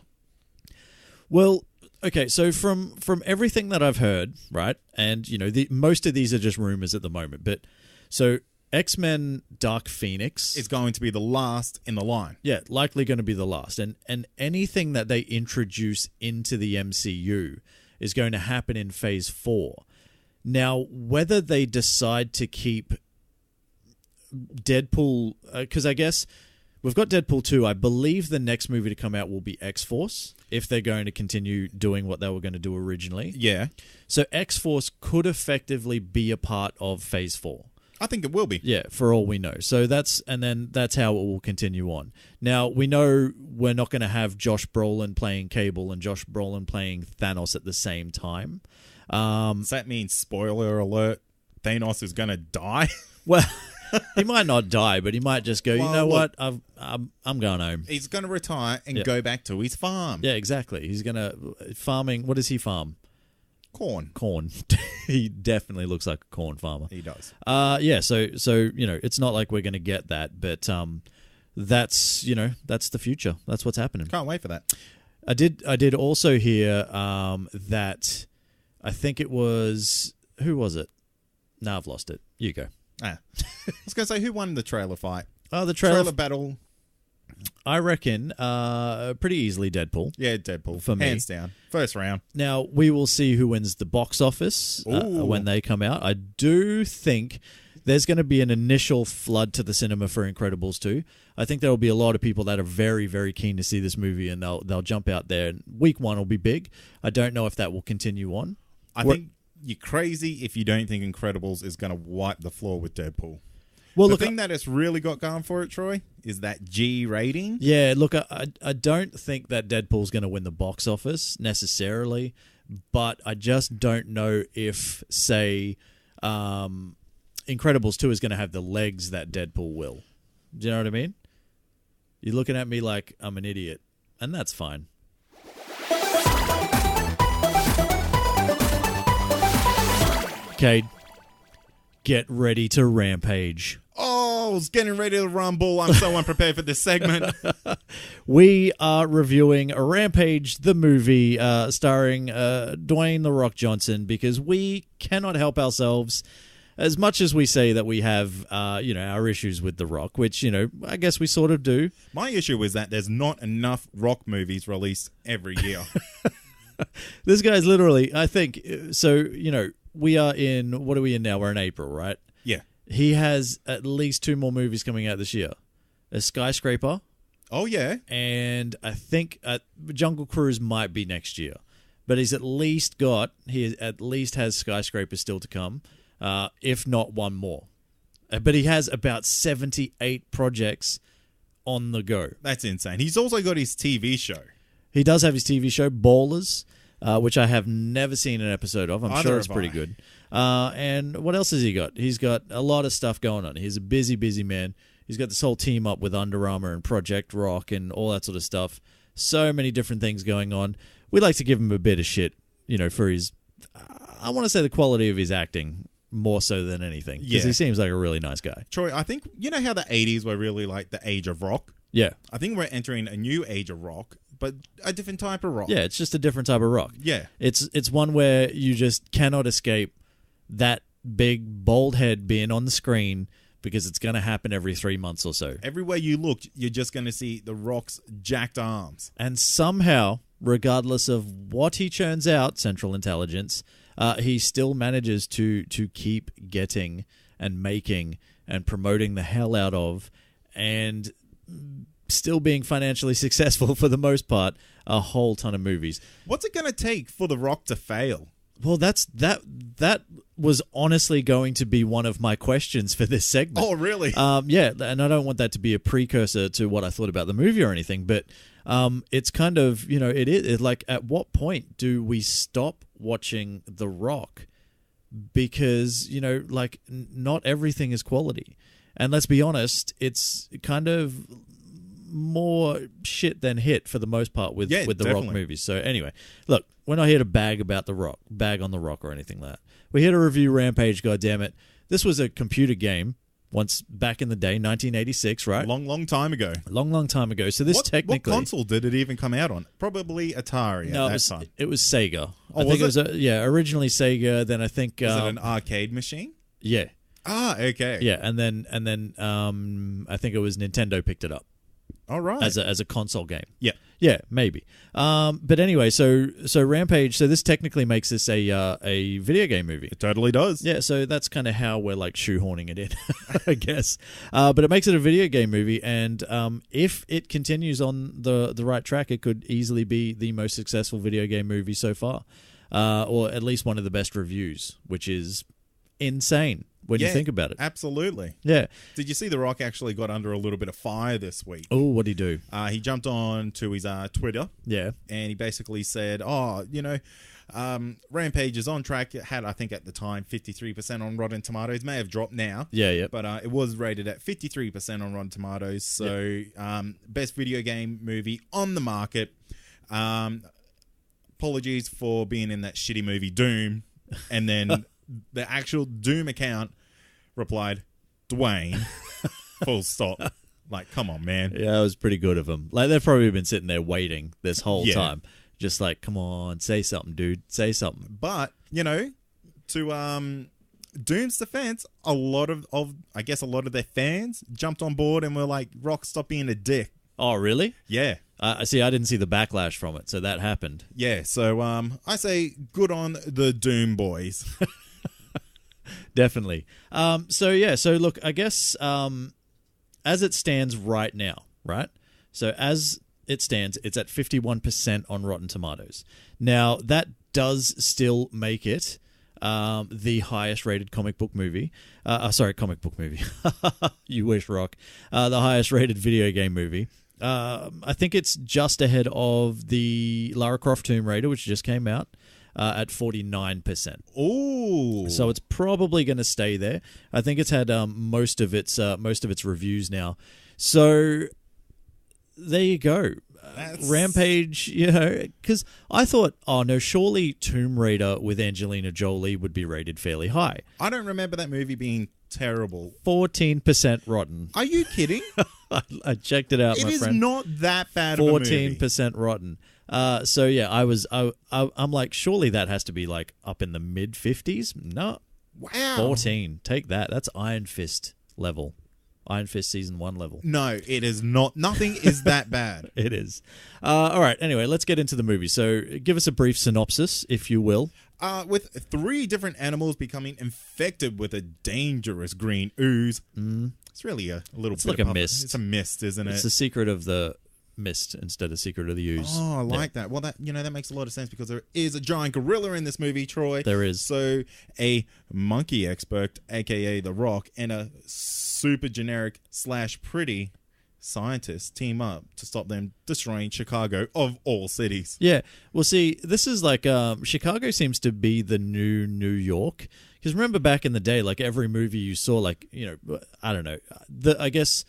Well, okay, so from everything that I've heard, right, and most of these are just rumors at the moment, but so X-Men Dark Phoenix is going to be the last in the line. Yeah, likely going to be the last, and anything that they introduce into the MCU is going to happen in Phase 4. Now, whether they decide to keep Deadpool, because I guess we've got Deadpool 2. I believe the next movie to come out will be X-Force, if they're going to continue doing what they were going to do originally. Yeah. So X-Force could effectively be a part of Phase 4. I think it will be. Yeah, for all we know. So that's how it will continue on. Now, we know we're not going to have Josh Brolin playing Cable and Josh Brolin playing Thanos at the same time. Does that mean, spoiler alert, Thanos is going to die? Well, he might not die, but he might just go, what? I'm going home. He's going to retire and go back to his farm. Yeah, exactly. He's going to... Farming... What does he farm? Corn. He definitely looks like a corn farmer. He does. So it's not like we're going to get that, but that's the future. That's what's happening. Can't wait for that. I did also hear that I think it was... Who was it? No, I've lost it. You go. I was going to say, who won the trailer fight? Oh, the trailer battle. I reckon pretty easily Deadpool. Yeah, Deadpool. For me. Hands down. First round. Now, we will see who wins the box office when they come out. I do think there's going to be an initial flood to the cinema for Incredibles 2. I think there will be a lot of people that are very, very keen to see this movie, and they'll jump out there. Week 1 will be big. I don't know if that will continue on. I think you're crazy if you don't think Incredibles is going to wipe the floor with Deadpool. Well, the thing that it's really got going for it, Troy, is that G rating. Yeah, look, I don't think that Deadpool's going to win the box office necessarily, but I just don't know if, say, Incredibles 2 is going to have the legs that Deadpool will. Do you know what I mean? You're looking at me like I'm an idiot, and that's fine. Cade, get ready to rampage. Oh, I was getting ready to rumble. I'm so unprepared for this segment. We are reviewing Rampage, the movie starring Dwayne "The Rock" Johnson, because we cannot help ourselves. As much as we say that we have, our issues with The Rock, which, I guess we sort of do. My issue is that there's not enough Rock movies released every year. This guy's literally, I think, so, we are in, what are we in now? We're in April, right? Yeah. He has at least 2 more movies coming out this year. A Skyscraper. Oh, yeah. And I think Jungle Cruise might be next year. But he at least has Skyscraper still to come, if not one more. But he has about 78 projects on the go. That's insane. He's also got his TV show. He does have his TV show, Ballers, which I have never seen an episode of. I'm sure it's pretty good. And what else has he got? He's got a lot of stuff going on. He's a busy, busy man. He's got this whole team up with Under Armour and Project Rock and all that sort of stuff. So many different things going on. We like to give him a bit of shit, for his, I want to say the quality of his acting more so than anything. Because he seems like a really nice guy. Troy, I think, how the 80s were really like the age of rock? Yeah. I think we're entering a new age of rock, but a different type of rock. Yeah, it's just a different type of rock. Yeah. It's one where you just cannot escape that big, bald head being on the screen because it's going to happen every 3 months or so. Everywhere you look, you're just going to see the Rock's jacked arms. And somehow, regardless of what he churns out, Central Intelligence, he still manages to keep getting and making and promoting the hell out of and still being financially successful for the most part, a whole ton of movies. What's it going to take for The Rock to fail? Well, that was honestly going to be one of my questions for this segment. Oh, really? Yeah, and I don't want that to be a precursor to what I thought about the movie or anything, but it's kind of, it's like, at what point do we stop watching The Rock? Because, not everything is quality. And let's be honest, it's kind of more shit than hit for the most part with the definitely. Rock movies. So anyway, look, we're not here to bag on The Rock or anything like that. We're here to review Rampage, goddammit. This was a computer game once back in the day, 1986, right? Long time ago. Long time ago. So this technically... What console did it even come out on? Probably Atari at that time. It was Sega. Oh, I think it was originally Sega, then I think... Was it an arcade machine? Yeah. Ah, okay. Yeah, and then I think it was Nintendo picked it up. All right. As a console game. Yeah. Yeah, maybe. But anyway, so Rampage, so this technically makes this a video game movie. It totally does. Yeah, so that's kind of how we're like shoehorning it in, I guess. But it makes it a video game movie, and if it continues on the right track, it could easily be the most successful video game movie so far. Or at least one of the best reviews, which is insane when you think about it. Absolutely. Yeah. Did you see The Rock actually got under a little bit of fire this week? Oh, what'd he do? He jumped on to his Twitter. Yeah. And he basically said, Rampage is on track. It had, I think at the time, 53% on Rotten Tomatoes. May have dropped now. Yeah. But it was rated at 53% on Rotten Tomatoes. So, best video game movie on the market. Apologies for being in that shitty movie Doom. And then the actual Doom account replied, Dwayne, full stop. Like, come on, man. Yeah, it was pretty good of them. Like, they've probably been sitting there waiting this whole time. Just like, come on, say something, dude. Say something. But, to Doom's defense, a lot of their fans jumped on board and were like, Rock, stop being a dick. Oh, really? Yeah. See, I didn't see the backlash from it, so that happened. Yeah, so I say good on the Doom boys. Definitely. So look, I guess as it stands right now, right? So as it stands, it's at 51% on Rotten Tomatoes. Now, that does still make it the highest rated comic book movie. Comic book movie. You wish, Rock. The highest rated video game movie. I think it's just ahead of the Lara Croft Tomb Raider, which just came out. At 49%. Ooh. So it's probably going to stay there. I think it's had most of its reviews now. So there you go. Rampage, because I thought, surely Tomb Raider with Angelina Jolie would be rated fairly high. I don't remember that movie being terrible. 14% rotten. Are you kidding? I checked it out, my friend. It is not that bad of a movie. 14% rotten. So yeah, I'm like, surely that has to be like up in the mid 50s. No, wow, 14. Take that. That's Iron Fist level. Iron Fist season 1 level. No, it is not. Nothing is that bad. It is. All right. Anyway, let's get into the movie. So give us a brief synopsis, if you will. With 3 different animals becoming infected with a dangerous green ooze. It's really a little. It's bit like of a mist. It's a mist, isn't it? It's the secret of the Mist instead of Secret of the Ooze. Oh, I like that. Well, that makes a lot of sense because there is a giant gorilla in this movie, Troy. There is. So a monkey expert, aka The Rock, and a super generic / pretty scientist team up to stop them destroying Chicago of all cities. Yeah. Well, see, this is like Chicago seems to be the new New York. Because remember back in the day, like every movie you saw, like, I don't know, I guess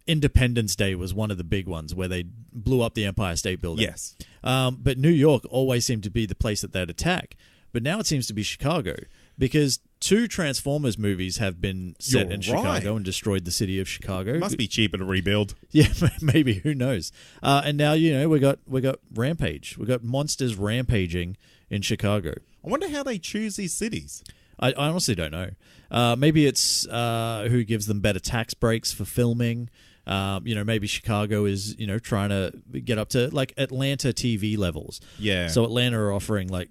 Independence Day was one of the big ones where they blew up the Empire State Building. Yes. But New York always seemed to be the place that they'd attack. But now it seems to be Chicago because 2 Transformers movies have been set in Chicago and destroyed the city of Chicago. Must be cheaper to rebuild. Yeah, maybe. Who knows? And now we got Rampage. We got monsters rampaging in Chicago. I wonder how they choose these cities. I honestly don't know. Maybe it's who gives them better tax breaks for filming. Maybe Chicago is, trying to get up to like Atlanta TV levels. Yeah. So Atlanta are offering like,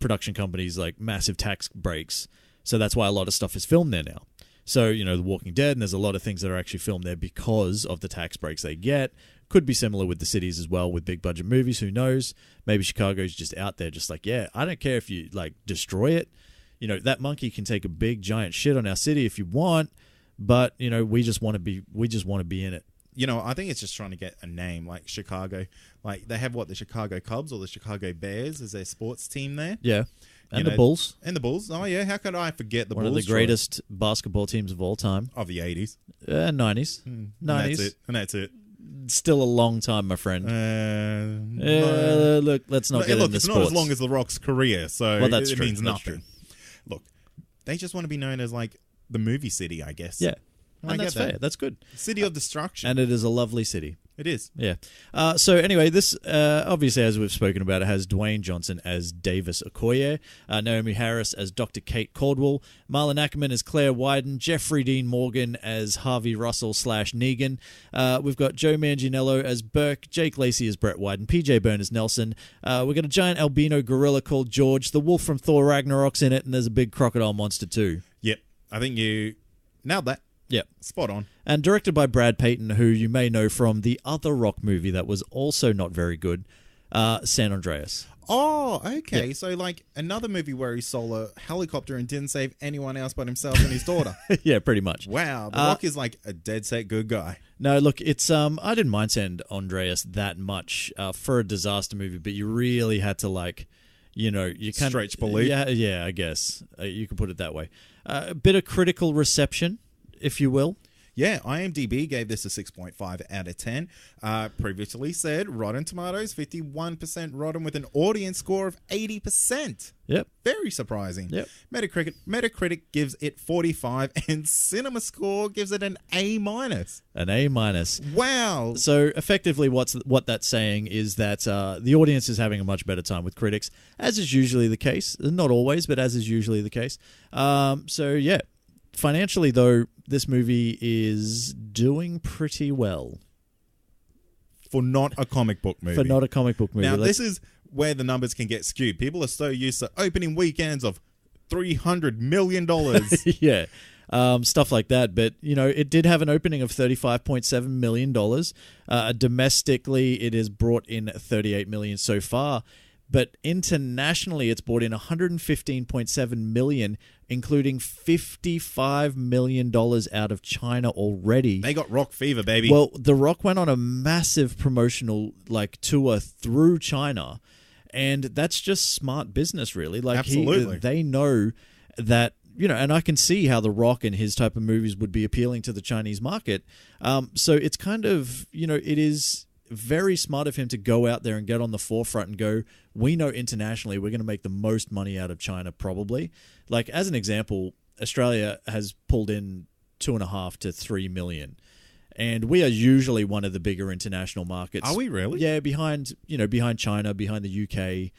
production companies like massive tax breaks. So that's why a lot of stuff is filmed there now. So, The Walking Dead, and there's a lot of things that are actually filmed there because of the tax breaks they get. Could be similar with the cities as well with big budget movies. Who knows? Maybe Chicago's just out there just like, yeah, I don't care if you like destroy it. That monkey can take a big giant shit on our city if you want. But, we just want to be in it. I think it's just trying to get a name like Chicago. Like they have the Chicago Cubs or the Chicago Bears as their sports team there. Yeah. And the Bulls. And the Bulls. Oh, yeah. How could I forget the Bulls? One of the greatest basketball teams of all time. Of the 80s. 90s. 90s. And that's it. Still a long time, my friend. Look, let's not get into it's sports. Not as long as The Rock's career, so that's it true. means That's nothing. true. Look, they just want to be known as like the movie city, I guess. Yeah. And that's fair. That's good. City of destruction. And it is a lovely city. It is. Yeah. So anyway, this obviously, as we've spoken about, it has Dwayne Johnson as Davis Okoye, Naomi Harris as Dr. Kate Caldwell, Marlon Ackerman as Claire Wyden, Jeffrey Dean Morgan as Harvey Russell / Negan. We've got Joe Manganiello as Burke, Jake Lacey as Brett Wyden, PJ Byrne as Nelson. We've got a giant albino gorilla called George, the wolf from Thor Ragnarok's in it, and there's a big crocodile monster too. Yep. I think you nailed that. Yep. Spot on. And directed by Brad Payton, who you may know from the other Rock movie that was also not very good, San Andreas. Oh, okay. Yeah. So like another movie where he stole a helicopter and didn't save anyone else but himself and his daughter. Yeah, pretty much. Wow. The Rock is like a dead set good guy. No, look, it's I didn't mind San Andreas that much for a disaster movie, but you really had to like, you kind stretch belief. Yeah, I guess you could put it that way. A bit of critical reception, if you will. Yeah, IMDb gave this a 6.5 out of 10. Previously said Rotten Tomatoes, 51% Rotten with an audience score of 80%. Yep. Very surprising. Yep. Metacritic gives it 45 and CinemaScore gives it an A-. An A-. Wow. So effectively what that's saying is that the audience is having a much better time with critics, as is usually the case. Not always, but as is usually the case. So yeah. Financially, though, this movie is doing pretty well. For not a comic book movie. Now, this is where the numbers can get skewed. People are so used to opening weekends of $300 million. Yeah. Stuff like that. But, it did have an opening of $35.7 million. Domestically, it has brought in $38 million so far. But internationally, it's brought in $115.7 million, including $55 million out of China already. They got Rock fever, baby. Well, The Rock went on a massive promotional tour through China, and that's just smart business, really. Absolutely. They know that, and I can see how The Rock and his type of movies would be appealing to the Chinese market. So it's kind of, it is very smart of him to go out there and get on the forefront and go, we know internationally we're going to make the most money out of China probably. Like, as an example, Australia has pulled in 2.5 to 3 million. And we are usually one of the bigger international markets. Are we really? Yeah, behind China, behind the UK.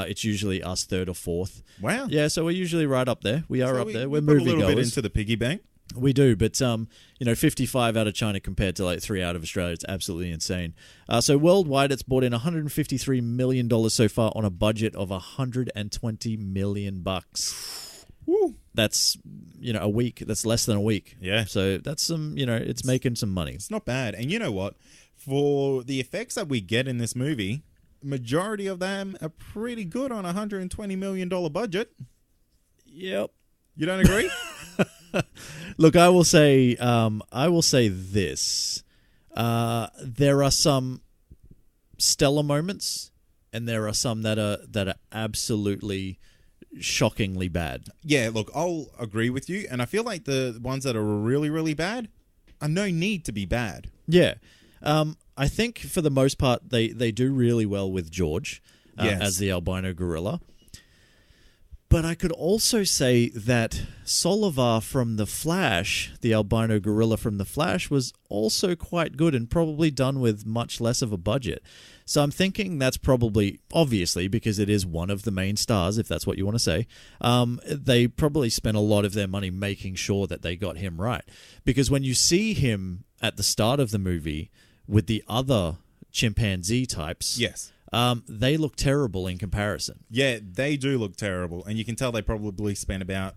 It's usually us third or fourth. Wow. Yeah, so we're usually right up there. We are up there. We're put movie a little goers. bit into the piggy bank. We do, but 55 out of China compared to 3 out of Australia, it's absolutely insane. So worldwide, it's brought in $153 million so far on a budget of $120 million. Woo. that's a week. That's less than a week. Yeah. So that's some it's making some money. It's not bad. And you know what? For the effects that we get in this movie, majority of them are pretty good on a $120 million budget. Yep. You don't agree? Look, I will say this. There are some stellar moments, and there are some that are absolutely shockingly bad. Yeah, look, I'll agree with you, and I feel like the ones that are really, really bad are no need to be bad. Yeah. I think for the most part, they do really well with George Yes. as the albino gorilla. But I could also say that Solivar from The Flash, the albino gorilla from The Flash, was also quite good and probably done with much less of a budget. So I'm thinking that's probably, obviously, because it is one of the main stars, if that's what you want to say, they probably spent a lot of their money making sure that they got him right. Because when you see him at the start of the movie with the other chimpanzee types... Yes. They look terrible in comparison. Yeah, they do look terrible, and you can tell they probably spent about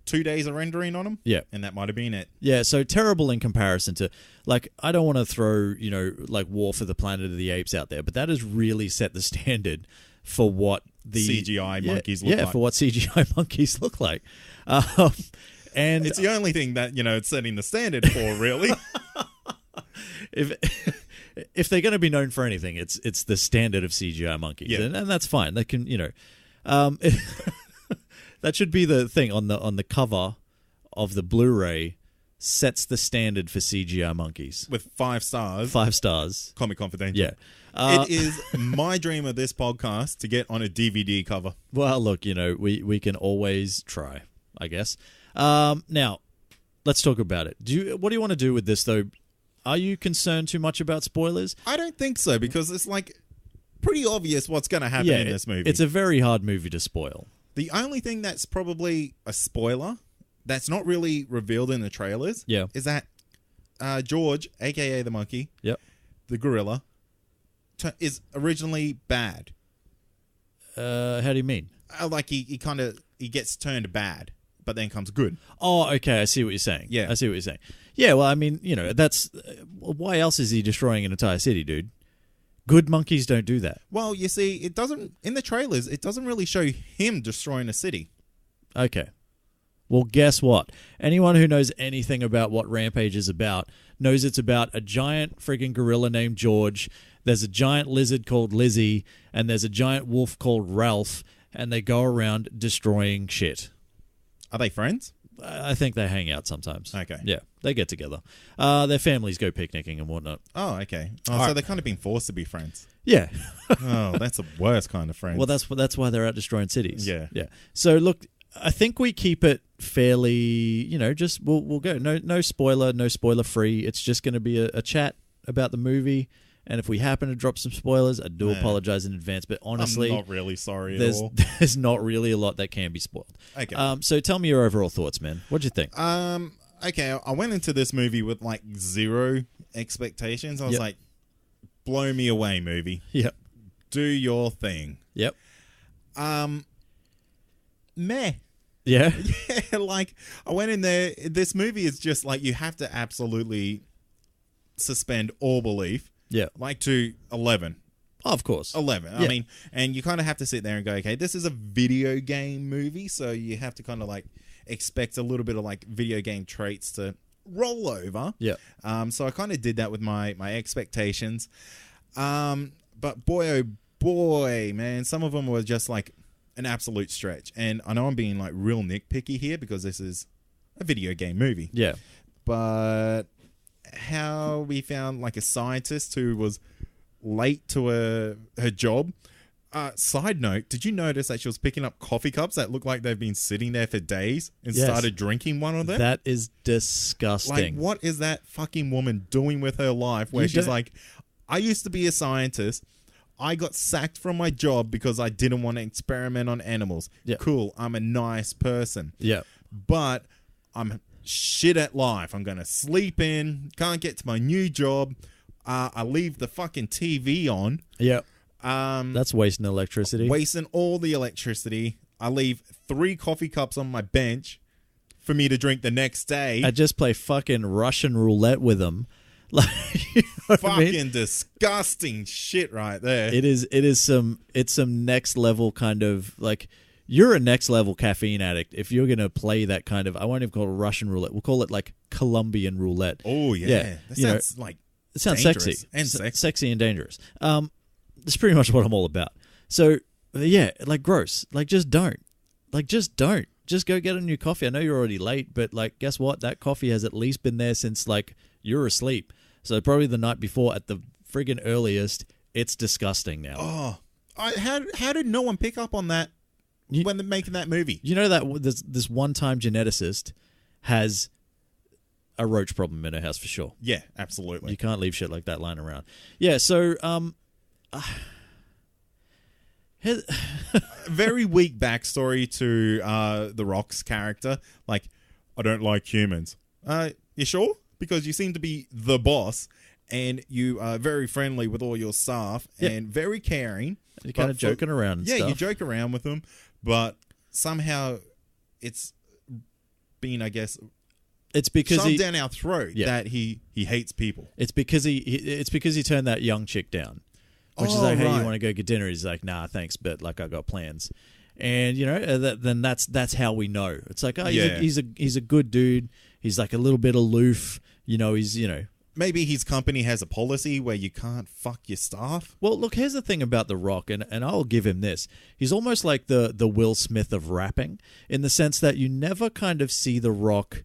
2 days of rendering on them. Yeah. And that might have been it. Yeah, so terrible in comparison to, like, I don't want to throw, like War for the Planet of the Apes out there, but that has really set the standard for what the CGI monkeys look like. Yeah, for what CGI monkeys look like. And it's the only thing that, it's setting the standard for, really. If they're going to be known for anything, it's the standard of CGI monkeys, Yeah. and that's fine. They can, that should be the thing on the cover of the Blu-ray. Sets the standard for CGI monkeys With 5 stars. 5 stars. Comic Confidential. Yeah, It is my dream of this podcast to get on a DVD cover. Well, look, we can always try, I guess. Now, let's talk about it. What do you want to do with this, though? Are you concerned too much about spoilers? I don't think so, because it's pretty obvious what's going to happen in this movie. It's a very hard movie to spoil. The only thing that's probably a spoiler that's not really revealed in the trailers is that George, a.k.a. the monkey, Yep. the gorilla, is originally bad. How do you mean? He gets turned bad, but then comes good. Oh, okay. I see what you're saying. Yeah. I see what you're saying. Yeah, well, I mean, that's... why else is he destroying an entire city, dude? Good monkeys don't do that. Well, you see, it doesn't... In the trailers, it doesn't really show him destroying a city. Okay. Well, guess what? Anyone who knows anything about what Rampage is about knows it's about a giant friggin' gorilla named George. There's a giant lizard called Lizzie, and there's a giant wolf called Ralph, and they go around destroying shit. Are they friends? I think they hang out sometimes. Okay. Yeah, they get together. Their families go picnicking and whatnot. Oh, okay. Oh, so they're kind of being forced to be friends. Yeah. Oh, that's the worst kind of friends. Well, that's why they're out destroying cities. Yeah. Yeah. So look, I think we keep it fairly, just we'll go no spoiler free. It's just going to be a chat about the movie. And if we happen to drop some spoilers, I do apologize in advance. But honestly, I'm not really sorry at all. There's not really a lot that can be spoiled. Okay. So tell me your overall thoughts, man. What'd you think? Okay, I went into this movie with 0 expectations. I was like, blow me away, movie. Yep. Do your thing. Yep. Meh. Yeah. Yeah, I went in there. This movie is just you have to absolutely suspend all belief. Yeah. To 11. Oh, of course. 11. Yeah. I mean, and you kind of have to sit there and go, okay, this is a video game movie, so you have to kind of expect a little bit of video game traits to roll over. Yeah. So I kind of did that with my expectations. But boy, oh boy, man, some of them were just an absolute stretch. And I know I'm being real nitpicky here because this is a video game movie. Yeah. But how we found a scientist who was late to her job. Side note, did you notice that she was picking up coffee cups that look like they've been sitting there for days and started drinking one of them? That is disgusting. What is that fucking woman doing with her life where she's I used to be a scientist. I got sacked from my job because I didn't want to experiment on animals. Yeah. Cool. I'm a nice person. Yeah. But I'm shit at life. I'm going to sleep in. Can't get to my new job. I leave the fucking TV on. Yeah. That's wasting electricity. Wasting all the electricity. I leave 3 coffee cups on my bench for me to drink the next day. I just play fucking Russian roulette with them. Like, you know what I mean? Fucking disgusting shit right there. It's some next level kind of like, you're a next level caffeine addict if you're going to play that kind of, I won't even call it Russian roulette. We'll call it like Colombian roulette. Oh yeah. That sounds it sounds dangerous sexy. and sexy. Sexy and dangerous. That's pretty much what I'm all about. So yeah, like gross. Like just don't. Just go get a new coffee. I know you're already late, but like guess what? That coffee has at least been there since like you're asleep. So probably the night before at the friggin' earliest. It's disgusting now. Oh, how did no one pick up on that when they're making that movie? You know that this one-time geneticist has a roach problem in her house for sure. Yeah, absolutely. You can't leave shit like that lying around. Yeah, so very weak backstory to The Rock's character. Like, I don't like humans. You sure? Because you seem to be the boss, and you are very friendly with all your staff and very caring. You're kind of joking around and stuff. You joke around with them, but somehow it's been, I guess, it's because shoved down our throat that he hates people. It's because he turned that young chick down, which is like, hey, you want to go get dinner? He's like, nah, thanks, but like I got plans. And you know, then that's how we know. It's like, oh, he's a good dude. He's like a little bit aloof. You know, maybe his company has a policy where you can't fuck your staff. Well, look, here's the thing about The Rock, and I'll give him this. He's almost like the Will Smith of rapping, in the sense that you never kind of see The Rock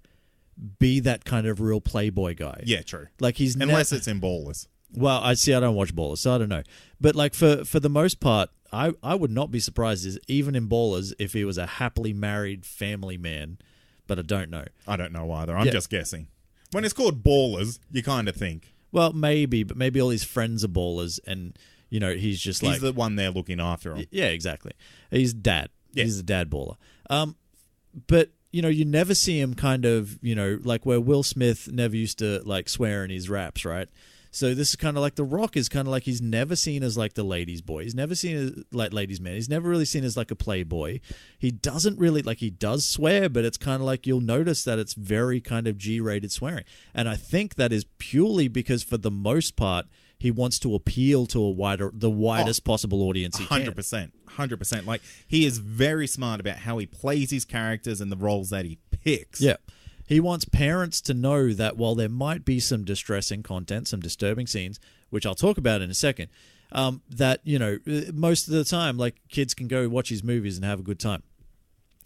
be that kind of real playboy guy. Yeah, true. Like unless it's in Ballers. Well, I don't watch Ballers, so I don't know. But like for the most part, I would not be surprised, even in Ballers, if he was a happily married family man. But I don't know. I don't know either. I'm just guessing. When it's called Ballers, you kind of think. Well, maybe all his friends are ballers, and you know he's he's the one there looking after him. Yeah, exactly. He's dad. Yeah. He's a dad baller. But you know, you never see him kind of, you know, like where Will Smith never used to like swear in his raps, right? So this is kind of like The Rock is kind of like he's never seen as like the ladies' boy. He's never seen as like ladies' man. He's never really seen as like a playboy. He doesn't really like, he does swear, but it's kind of like you'll notice that it's very kind of G-rated swearing. And I think that is purely because for the most part, he wants to appeal to the widest possible audience he can. 100%. Like, he is very smart about how he plays his characters and the roles that he picks. Yeah. He wants parents to know that while there might be some distressing content, some disturbing scenes, which I'll talk about in a second, that, you know, most of the time, like, kids can go watch his movies and have a good time.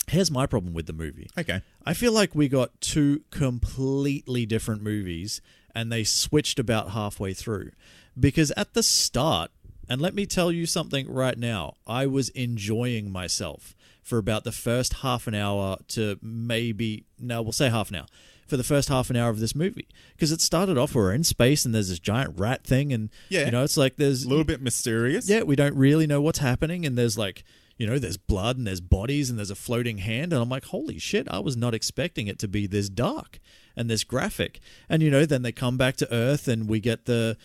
Here's my problem with the movie. Okay. I feel like we got 2 completely different movies, and they switched about halfway through. Because at the start, and let me tell you something right now, I was enjoying myself for about the first half an hour to we'll say half an hour, for the first half an hour of this movie. Because it started off, we're in space and there's this giant rat thing, and you know, it's like there's a little bit mysterious. Yeah, we don't really know what's happening, and there's like, you know, there's blood and there's bodies and there's a floating hand, and I'm like, holy shit, I was not expecting it to be this dark and this graphic. And you know, then they come back to Earth and we get the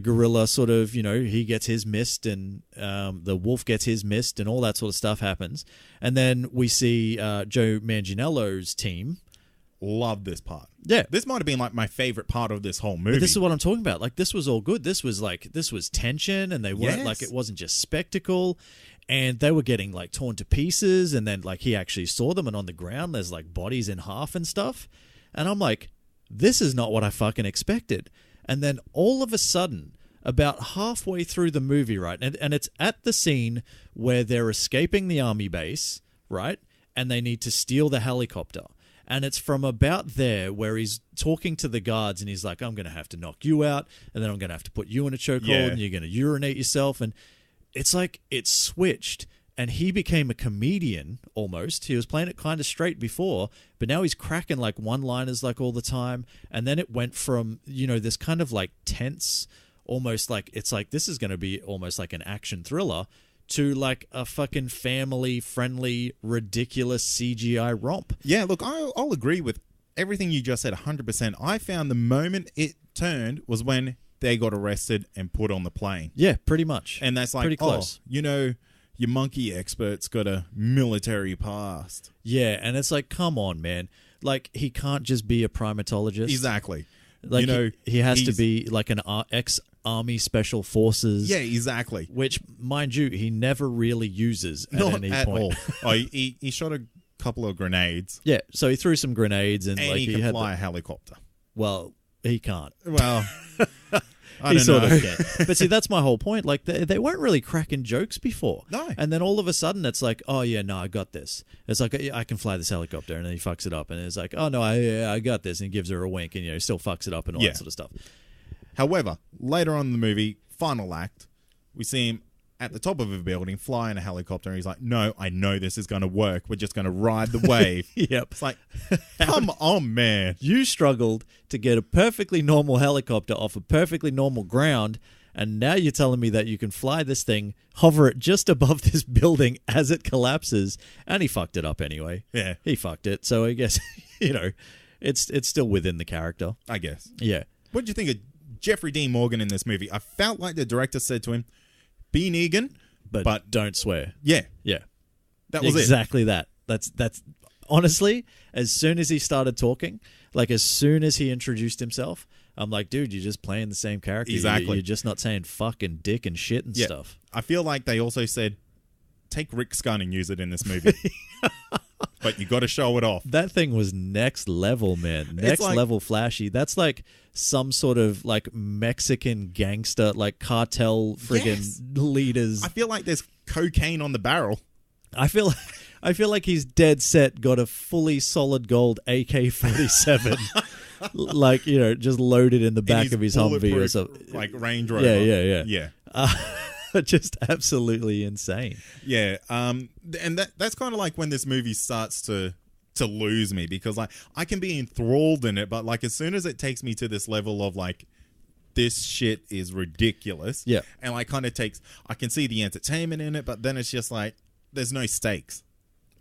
gorilla sort of, you know, he gets his mist, and the wolf gets his mist, and all that sort of stuff happens. And then we see Joe Manganiello's team. Love this part. Yeah. This might have been like my favorite part of this whole movie. But this is what I'm talking about. Like, this was all good. This was tension, and they weren't like, it wasn't just spectacle. And they were getting like torn to pieces, and then like he actually saw them, and on the ground there's like bodies in half and stuff. And I'm like, this is not what I fucking expected. And then all of a sudden, about halfway through the movie, right, and it's at the scene where they're escaping the army base, right, and they need to steal the helicopter. And it's from about there where he's talking to the guards, and he's like, I'm going to have to knock you out, and then I'm going to have to put you in a chokehold, and you're going to urinate yourself. And it's like it switched, and he became a comedian almost. He was playing it kind of straight before, but now he's cracking like one-liners like all the time. And then it went from, you know, this kind of like tense, almost like, it's like this is going to be almost like an action thriller, to like a fucking family-friendly, ridiculous CGI romp. Yeah, look, I'll agree with everything you just said 100%. I found the moment it turned was when they got arrested and put on the plane. Yeah, pretty much. And that's like, pretty close. you know, your monkey expert's got a military past. Yeah, and it's like, come on, man. Like, he can't just be a primatologist. Exactly. Like, he has to be like an ex-army special forces. Yeah, exactly. Which, mind you, he never really uses at Not any at point. all. Oh, he shot a couple of grenades. Yeah, so he threw some grenades and like he can had fly a helicopter. Well, he can't. Well, I He don't sort know. of can. But see, that's my whole point. Like, they weren't really cracking jokes before. No. And then all of a sudden, it's like, oh, yeah, no, I got this. It's like, I can fly this helicopter. And then he fucks it up. And it's like, oh, no, I got this. And he gives her a wink and, still fucks it up and all that sort of stuff. However, later on in the movie, final act, we see him at the top of a building, fly in a helicopter, and he's like, no, I know this is going to work. We're just going to ride the wave. Yep. It's like, come on, man. You struggled to get a perfectly normal helicopter off a perfectly normal ground, and now you're telling me that you can fly this thing, hover it just above this building as it collapses, and he fucked it up anyway. Yeah. He fucked it, so I guess, it's still within the character. I guess. Yeah. What did you think of Jeffrey Dean Morgan in this movie? I felt like the director said to him, be Negan, But don't swear. Yeah. Yeah. That was exactly that. That's honestly, as soon as he started talking, like as soon as he introduced himself, I'm like, dude, you're just playing the same character. Exactly. You're just not saying fuck and dick and shit and stuff. I feel like they also said, take Rick's gun and use it in this movie. But you got to show it off. That thing was next level, man. Next level flashy. That's like some sort of like Mexican gangster, like cartel friggin' leaders. I feel like there's cocaine on the barrel. I feel like he's dead set got a fully solid gold AK-47, like just loaded in the back of his Humvee or something, like Range Rover. Yeah. Just absolutely insane. Yeah, and that's kind of like when this movie starts to lose me, because like I can be enthralled in it, but like as soon as it takes me to this level of like this shit is ridiculous, and like kind of I can see the entertainment in it, but then it's just like there's no stakes.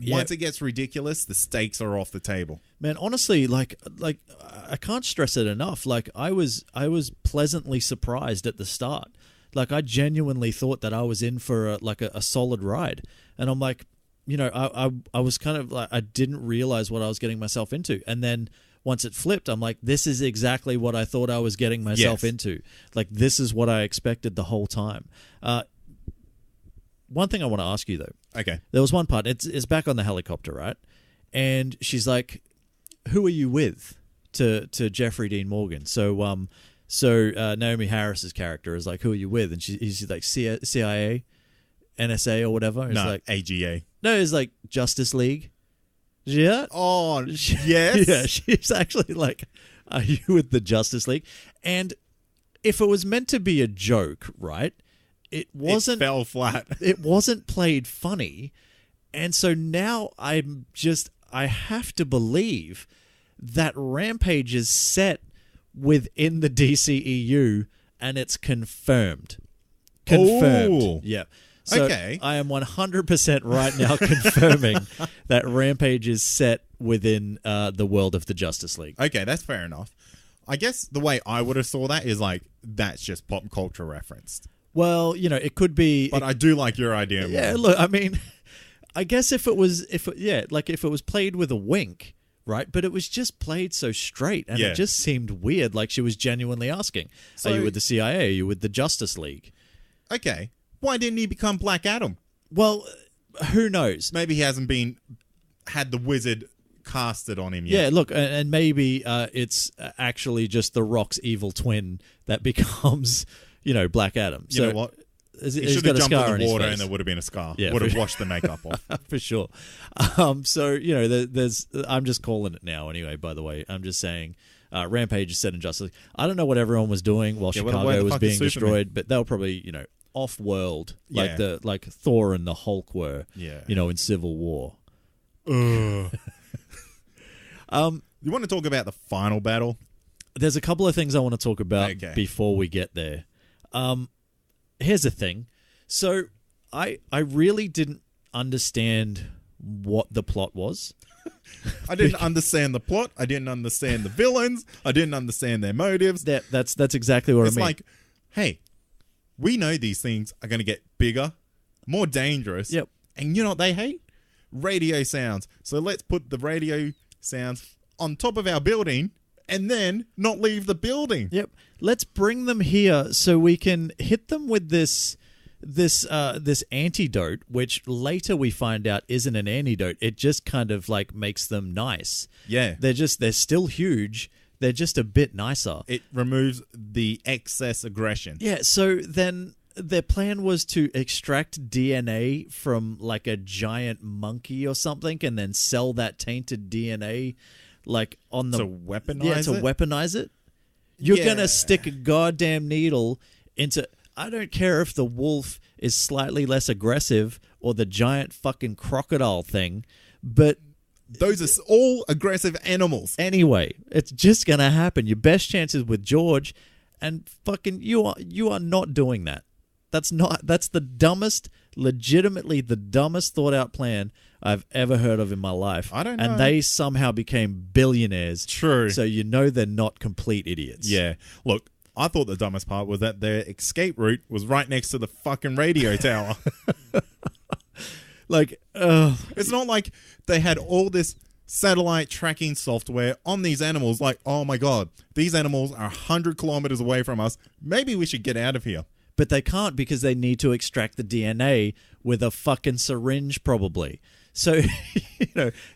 Once it gets ridiculous, the stakes are off the table. Man, honestly, like I can't stress it enough. Like I was pleasantly surprised at the start. Like, I genuinely thought that I was in for a solid ride. And I'm like, I was kind of like, I didn't realize what I was getting myself into. And then once it flipped, I'm like, this is exactly what I thought I was getting myself into. Like, this is what I expected the whole time. One thing I want to ask you, though. Okay. There was one part. It's back on the helicopter, right? And she's like, who are you with? To Jeffrey Dean Morgan. So Naomi Harris's character is like, who are you with? And he's like, CIA, NSA or whatever. It's like AGA. No, it's like Justice League. Yeah. Oh, yes. Yeah, she's actually like, are you with the Justice League? And if it was meant to be a joke, right? It wasn't. It fell flat. It wasn't played funny. And so now I have to believe that Rampage is set within the DCEU, and it's confirmed. Oh. Yeah. So okay. I am 100% right now confirming that Rampage is set within the world of the Justice League. Okay, that's fair enough. I guess the way I would have saw that is like, that's just pop culture referenced. Well, it could be. But I do like your idea more. Yeah, look, I mean, I guess if it was played with a wink, right? But it was just played so straight, and it just seemed weird, like she was genuinely asking, are you with the CIA? Are you with the Justice League? Okay. Why didn't he become Black Adam? Well, who knows? Maybe he hasn't had the wizard casted on him yet. Yeah, look, and maybe it's actually just The Rock's evil twin that becomes, Black Adam. You know what? He should have jumped in the water and there would have been a scar. Yeah, would have washed the makeup off. For sure. So, there's... I'm just calling it now anyway, by the way. I'm just saying Rampage is set in Justice League. I don't know what everyone was doing while Chicago was being destroyed, but they were probably, off-world, like Thor and the Hulk were, in Civil War. You want to talk about the final battle? There's a couple of things I want to talk about before we get there. Here's the thing. So I really didn't understand what the plot was. I didn't understand the plot. I didn't understand the villains. I didn't understand their motives. That's exactly what I mean. It's like, hey, we know these things are going to get bigger more dangerous. Yep. And you know what they hate? Radio sounds. So let's put the radio sounds on top of our building and then not leave the building. Yep. Let's bring them here so we can hit them with this antidote, which later we find out isn't an antidote. It just kind of like makes them nice. Yeah. They're still huge. They're just a bit nicer. It removes the excess aggression. Yeah, so then their plan was to extract DNA from like a giant monkey or something and then sell that tainted DNA like on the... To weaponize Yeah, to it? weaponize it. You're Yeah. going to stick a goddamn needle into... I don't care if the wolf is slightly less aggressive or the giant fucking crocodile thing, but... Those are all aggressive animals. Anyway, it's just going to happen. Your best chances with George, and fucking you are not doing that. That's the dumbest, legitimately the dumbest thought out plan I've ever heard of in my life. I don't know. And they somehow became billionaires. True. So you know they're not complete idiots. Yeah. Look, I thought the dumbest part was that their escape route was right next to the fucking radio tower. Like, It's not like they had all this satellite tracking software on these animals. Like, oh my God, these animals are 100 kilometers away from us. Maybe we should get out of here. but they can't because they need to extract the DNA with a fucking syringe, probably. So,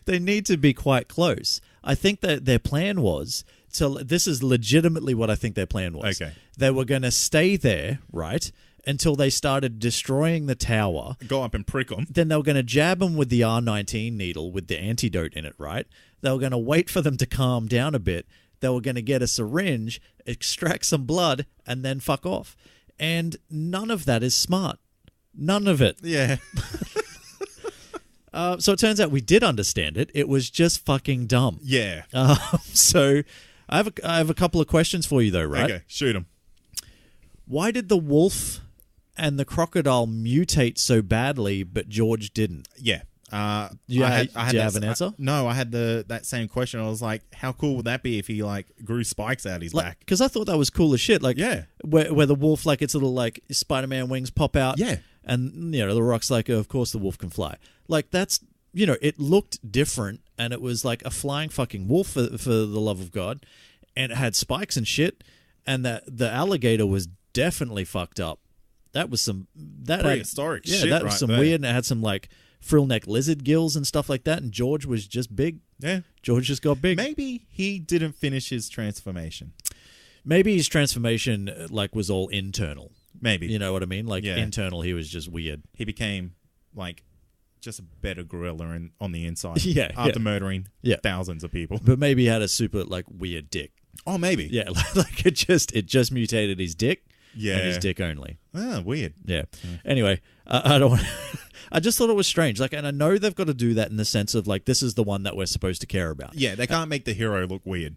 they need to be quite close. I think that their plan was this is legitimately what I think their plan was. Okay. They were going to stay there, right, until they started destroying the tower. Go up and prick them. Then they were going to jab them with the R19 needle with the antidote in it, right? They were going to wait for them to calm down a bit. They were going to get a syringe, extract some blood, and then fuck off. And none of that is smart. None of it. Yeah. So it turns out we did understand it. It was just fucking dumb. Yeah. So I have a couple of questions for you, though, right? Okay, shoot them. Why did the wolf and the crocodile mutate so badly, but George didn't? Yeah. Do you have an answer? No, I had that same question. I was like, how cool would that be if he like grew spikes out his back? Because I thought that was cool as shit. Like, Yeah. where the wolf, like, its little like Spider-Man wings pop out. Yeah. And the Rock's like, of course the wolf can fly. Like, that's it looked different, and it was like a flying fucking wolf for the love of God, and it had spikes and shit, and the alligator was definitely fucked up. That was Prehistoric shit that was right some there. weird, and it had some like frill neck lizard gills and stuff like that. And George was just big. Yeah. George just got big. Maybe he didn't finish his transformation. Maybe his transformation like was all internal. Maybe. You know what I mean? Like Yeah. internal, he was just weird. He became like just a better gorilla on the inside. Yeah, After yeah. murdering Yeah. thousands of people. But maybe he had a super like weird dick. Oh, maybe. Yeah, like it just mutated his dick. Yeah. And his dick only. Ah, weird. Yeah. Anyway, I don't want. I just thought it was strange. Like, and I know they've got to do that in the sense of like this is the one that we're supposed to care about. Yeah, they can't make the hero look weird.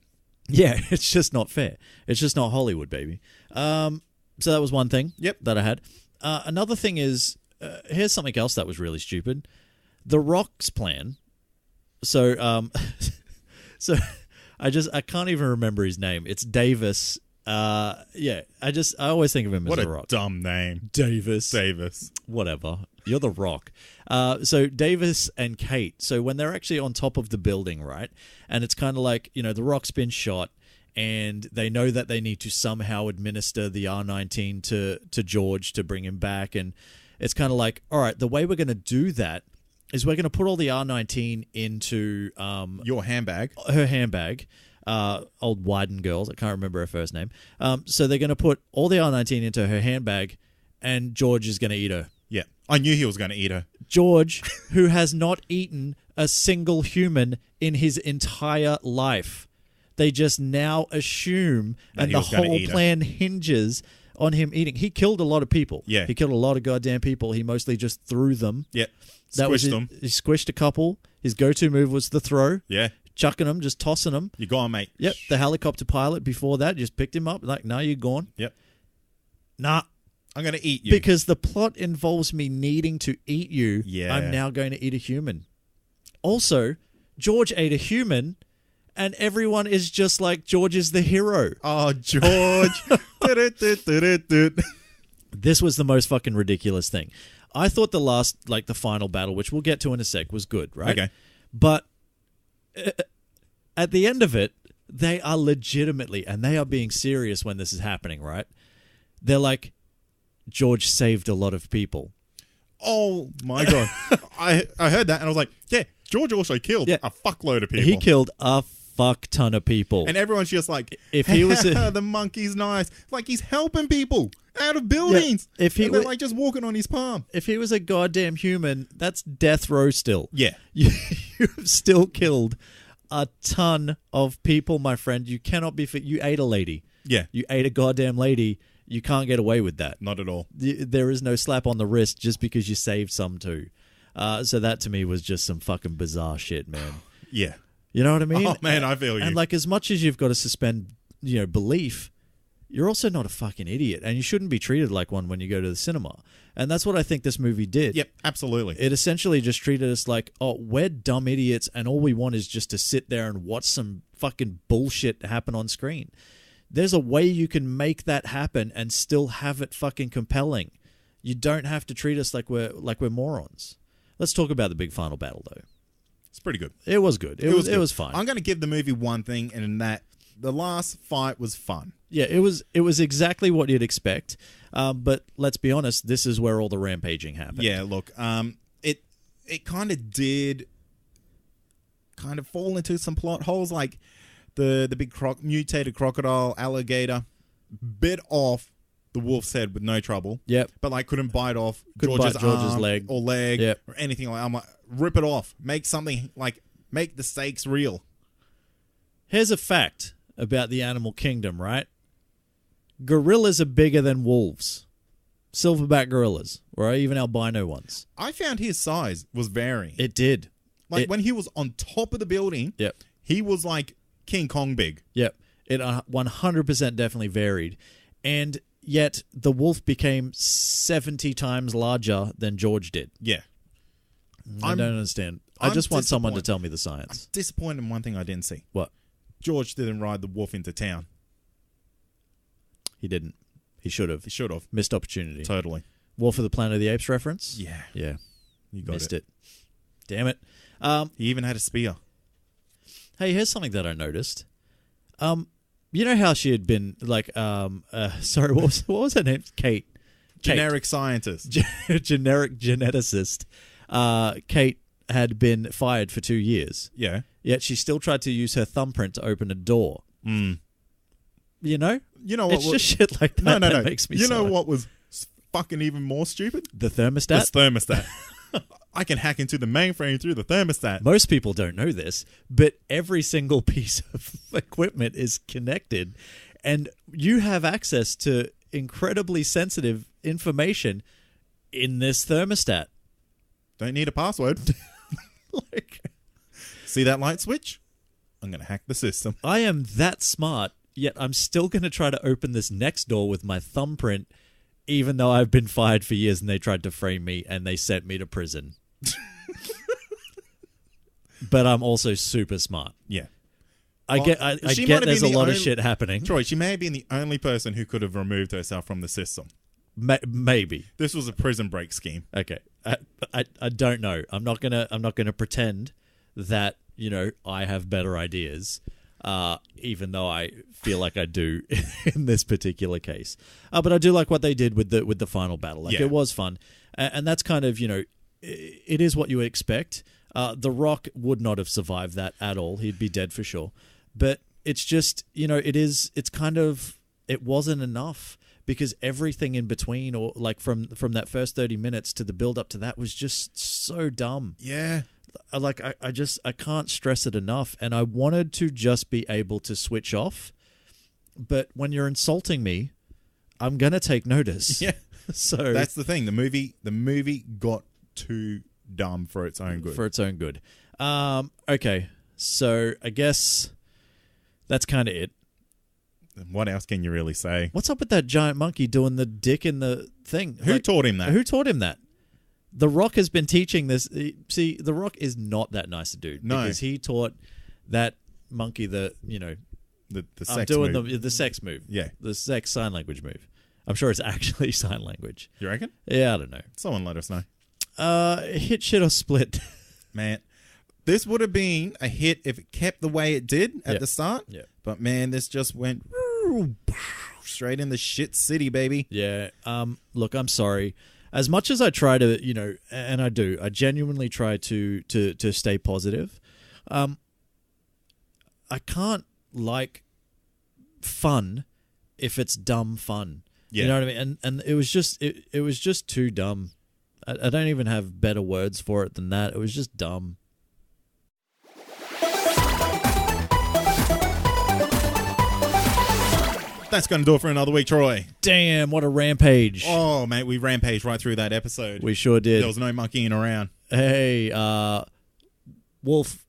Yeah, it's just not fair. It's just not Hollywood, baby. So that was one thing. Yep. That I had. Another thing is here's something else that was really stupid. The Rock's plan. So so I can't even remember his name. It's Davis. Yeah, I always think of him What as a The Rock. dumb name. Davis. Whatever. You're The Rock. So Davis and Kate. So when they're actually on top of the building, right? And it's kind of like, The Rock's been shot and they know that they need to somehow administer the R19 to George to bring him back. And it's kind of like, all right, the way we're going to do that is we're going to put all the R19 into Your handbag. her handbag. Old Wyden girls. I can't remember her first name. So they're going to put all the R19 into her handbag, and George is going to eat her. Yeah. I knew he was going to eat her. George, who has not eaten a single human in his entire life. They just now assume, That and he the was gonna whole eat her. plan hinges on him eating. He killed a lot of people. Yeah. He killed a lot of goddamn people. He mostly just threw them. Yeah. That was Squished them. He squished a couple. His go-to move was the throw. Yeah. Chucking them, just tossing them. You go on, mate. Yep, the helicopter pilot before that just picked him up. Like, no, you're gone. Yep. Nah, I'm going to eat you. because the plot involves me needing to eat you. Yeah. I'm now going to eat a human. Also, George ate a human, and everyone is just like, George is the hero. Oh, George. This was the most fucking ridiculous thing. I thought the last, like the final battle, which we'll get to in a sec, was good, right? Okay. But at the end of it, they are legitimately, and they are being serious when this is happening, right? They're like, George saved a lot of people. Oh my god! I heard that and I was like, yeah, George also killed a fuckload of people. He killed a fuck ton of people, and everyone's just like, if he was the monkey's nice, like he's helping people out of buildings. If he and they're like just walking on his palm. If he was a goddamn human, that's death row still. Yeah, you've still killed a ton of people, my friend. You cannot be fit. You ate a lady. Yeah, you ate a goddamn lady. You can't get away with that. Not at all. There is no slap on the wrist just because you saved some too. So that to me was just some fucking bizarre shit, man. Yeah. You know what I mean? Oh, man, I feel you. And like, as much as you've got to suspend, belief, you're also not a fucking idiot. And you shouldn't be treated like one when you go to the cinema. And that's what I think this movie did. Yep, absolutely. It essentially just treated us like, oh, we're dumb idiots and all we want is just to sit there and watch some fucking bullshit happen on screen. There's a way you can make that happen and still have it fucking compelling. You don't have to treat us like we're morons. Let's talk about the big final battle, though. It's pretty good. It was good. It was fine. I'm going to give the movie one thing, and in that, the last fight was fun. Yeah, it was exactly what you'd expect. But let's be honest, this is where all the rampaging happened. Yeah, look, it kind of did fall into some plot holes, like the big mutated crocodile alligator bit off the wolf's head with no trouble. Yep. But like couldn't bite off George's arm leg or leg yep. or anything like that. I'm like, rip it off. Make something like make the stakes real. Here's a fact about the animal kingdom, right? Gorillas are bigger than wolves. Silverback gorillas, or even albino ones. I found his size was varying. It did. Like when he was on top of the building, yep. he was like King Kong big. Yep. It 100% definitely varied. And yet the wolf became 70 times larger than George did. Yeah. I don't understand. I just want someone to tell me the science. I'm disappointed in one thing I didn't see. What? George didn't ride the wolf into town. He didn't. He should have. He should have. Missed opportunity. Totally. War for the Planet of the Apes reference? Yeah. Yeah. You got Missed it. Damn it. He even had a spear. Hey, here's something that I noticed. You know how she had been like, sorry, what was her name? Kate. Generic scientist. Generic geneticist. Kate had been fired for 2 years. Yeah. Yet she still tried to use her thumbprint to open a door. Mm. You know? You know what? It's just shit like that that makes me You know what was fucking even more stupid? The thermostat? The thermostat. I can hack into the mainframe through the thermostat. Most people don't know this, but every single piece of equipment is connected, and you have access to incredibly sensitive information in this thermostat. Don't need a password. See that light switch? I'm going to hack the system. I am that smart, yet I'm still going to try to open this next door with my thumbprint, even though I've been fired for years and they tried to frame me and they sent me to prison. But I'm also super smart. Yeah. I get there's a lot of shit happening. Troy, she may have been the only person who could have removed herself from the system. Maybe. This was a prison break scheme. Okay. I don't know. I'm not gonna pretend that, I have better ideas. Even though I feel like I do in this particular case. But I do like what they did with the final battle. It was fun. And that's kind of, it is what you would expect. The Rock would not have survived that at all. He'd be dead for sure. But it's just, it wasn't enough because everything in between, or like from that first 30 minutes to the build up to that, was just so dumb. Yeah. I can't stress it enough. And I wanted to just be able to switch off. But when you're insulting me, I'm going to take notice. Yeah. So that's the thing. The movie got too dumb for its own good. Okay. So I guess that's kind of it. What else can you really say? What's up with that giant monkey doing the dick in the thing? Who taught him that? Who taught him that? The Rock has been teaching this. See, The Rock is not that nice a dude. No. Because he taught that monkey the sex I'm doing move. the sex move. Yeah. The sex sign language move. I'm sure it's actually sign language. You reckon? Yeah, I don't know. Someone let us know. Hit, shit, or split. Man, this would have been a hit if it kept the way it did at the start. Yeah. But man, this just went straight in the shit city, baby. Yeah. Look, I'm sorry. As much as I try to, you know, and I do, I genuinely try to stay positive. I can't like fun if it's dumb fun. Yeah. You know what I mean? And it was just it was just too dumb. I don't even have better words for it than that. It was just dumb. That's going to do it for another week, Troy. Damn, what a rampage. Oh, mate, we rampaged right through that episode. We sure did. There was no monkeying around. Hey, Wolf.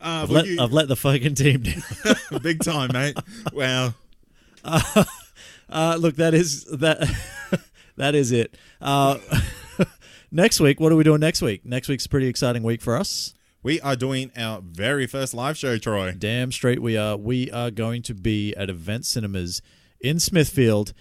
I've let the fucking team down. Big time, mate. Wow. Look, that is it. Next week, what are we doing next week? Next week's a pretty exciting week for us. We are doing our very first live show, Troy. Damn straight we are. We are going to be at Event Cinemas in Smithfield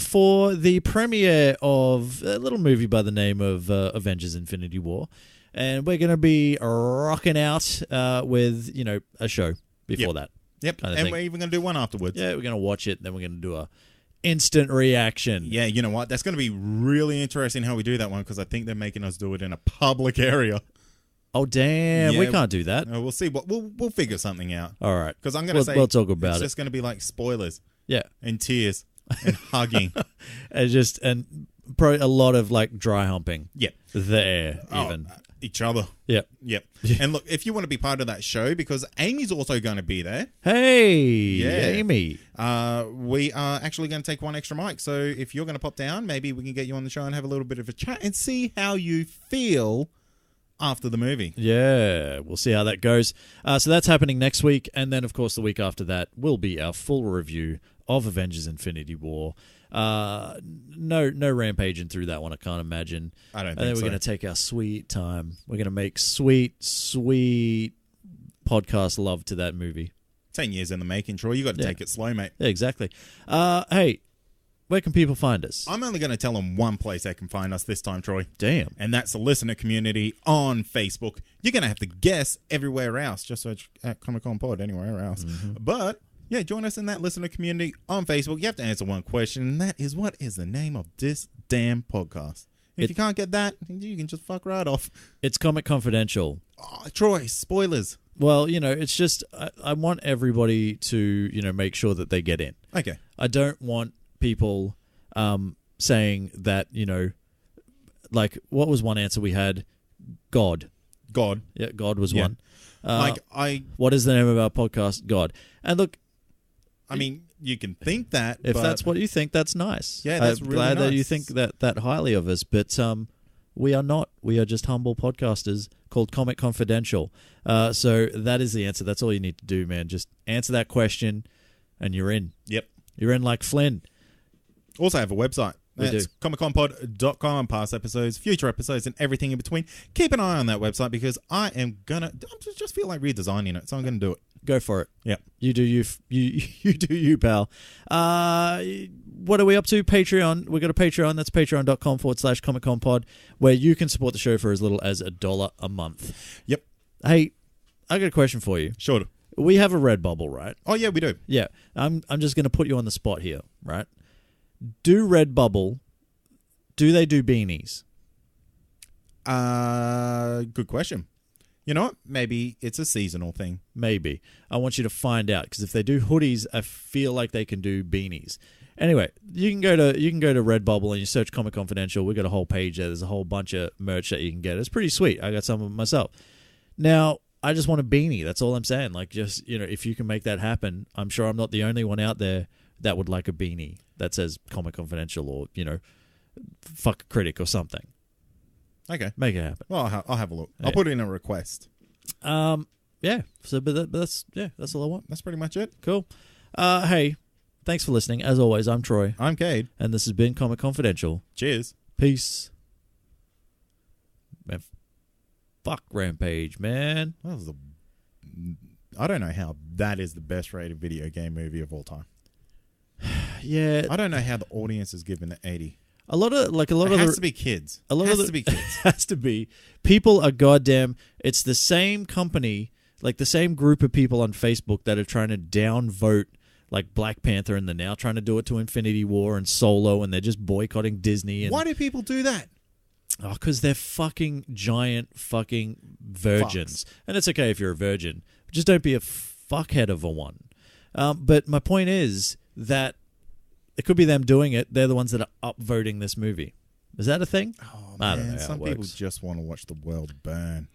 for the premiere of a little movie by the name of Avengers Infinity War. And we're going to be rocking out with, you know, a show before that. Yep, and we're even going to do one afterwards. Yeah, we're going to watch it, then we're going to do a instant reaction. Yeah, you know what? That's going to be really interesting how we do that one, because I think they're making us do it in a public area. Oh, damn. Yeah, we can't do that. We'll see. We'll figure something out. All right. Because I'm going to say we'll talk about it's it. just going to be like spoilers. Yeah. And tears. And hugging. and probably a lot of like dry humping. Yeah. There, even. Each other. Yep. Yep. And look, if you want to be part of that show, because Amy's also going to be there. Hey, Yeah. Amy. We are actually going to take one extra mic. So if you're going to pop down, maybe we can get you on the show and have a little bit of a chat and see how you feel after the movie. Yeah, we'll see how that goes. So that's happening next week. And then, of course, the week after that will be our full review of Avengers Infinity War. No rampaging through that one, I can't imagine. I don't think And then we're going to take our sweet time. We're going to make sweet podcast love to that movie. 10 years in the making, Troy. You got to take it slow, mate. Yeah, exactly. Hey, where can people find us? I'm only going to tell them one place they can find us this time, Troy. Damn. And that's the listener community on Facebook. You're going to have to guess everywhere else. Just search at Comic Con Pod anywhere else. Mm-hmm. But yeah, join us in that listener community on Facebook. You have to answer one question, and that is, what is the name of this damn podcast? If you can't get that, you can just fuck right off. It's Comic Confidential. Oh, Troy, spoilers. Well, you know, it's just I want everybody to, you know, make sure that they get in. Okay. I don't want people saying that, you know, like, what was one answer we had? God. Yeah, God was one. What is the name of our podcast? God. And look, I mean, you can think that. If that's what you think, that's nice. Yeah, that's I'm really glad nice. that you think that highly of us. But we are not. We are just humble podcasters called Comic Confidential. So that is the answer. That's all you need to do, man. Just answer that question, and you're in. Yep. You're in like Flynn. Also have a website. We That's do. comicconpod.com. Past episodes, future episodes, and everything in between. Keep an eye on that website, because I just feel like redesigning it, so I'm going to do it. Go for it. Yep. You do you. You do you, pal. What are we up to? Patreon. We've got a Patreon. That's patreon.com/ComicConPod, where you can support the show for as little as $1 a month. Yep. Hey, I got a question for you. Sure. We have a Redbubble, right? Oh, yeah, we do. Yeah. I'm just going to put you on the spot here, right? Do Redbubble, do they do beanies? Good question. You know what? Maybe it's a seasonal thing. Maybe. I want you to find out, because if they do hoodies, I feel like they can do beanies. Anyway, you can go to Redbubble and you search Comic Confidential. We've got a whole page there. There's a whole bunch of merch that you can get. It's pretty sweet. I got some of them myself. Now, I just want a beanie. That's all I'm saying. Like, just, you know, if you can make that happen, I'm sure I'm not the only one out there that would like a beanie that says Comic Confidential, or, you know, fuck a critic or something. Okay. Make it happen. Well, I'll have a look. Yeah. I'll put in a request. Yeah. So, but that's all I want. That's pretty much it. Cool. Hey, thanks for listening. As always, I'm Troy. I'm Cade. And this has been Comic Confidential. Cheers. Peace. Man, fuck Rampage, man. That was a I don't know how that is the best rated video game movie of all time. Yeah, I don't know how the audience is given it 80. a lot of It has to be kids. to be kids. Has to be. People are goddamn. It's the same company, like the same group of people on Facebook that are trying to downvote like Black Panther, and they're now trying to do it to Infinity War and Solo, and they're just boycotting Disney. And, Why do people do that? Oh, because they're fucking giant fucking virgins. And it's okay if you're a virgin. Just don't be a fuckhead of a one. But my point is that it could be them doing it. They're the ones that are upvoting this movie. Is that a thing? Oh, I don't man. know how Some it people works. just want to watch the world burn.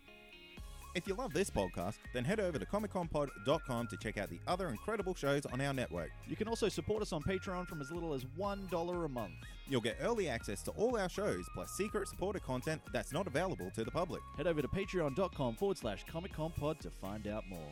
If you love this podcast, then head over to comicconpod.com to check out the other incredible shows on our network. You can also support us on Patreon from as little as $1 a month. You'll get early access to all our shows, plus secret supporter content that's not available to the public. Head over to patreon.com/ComicConPod to find out more.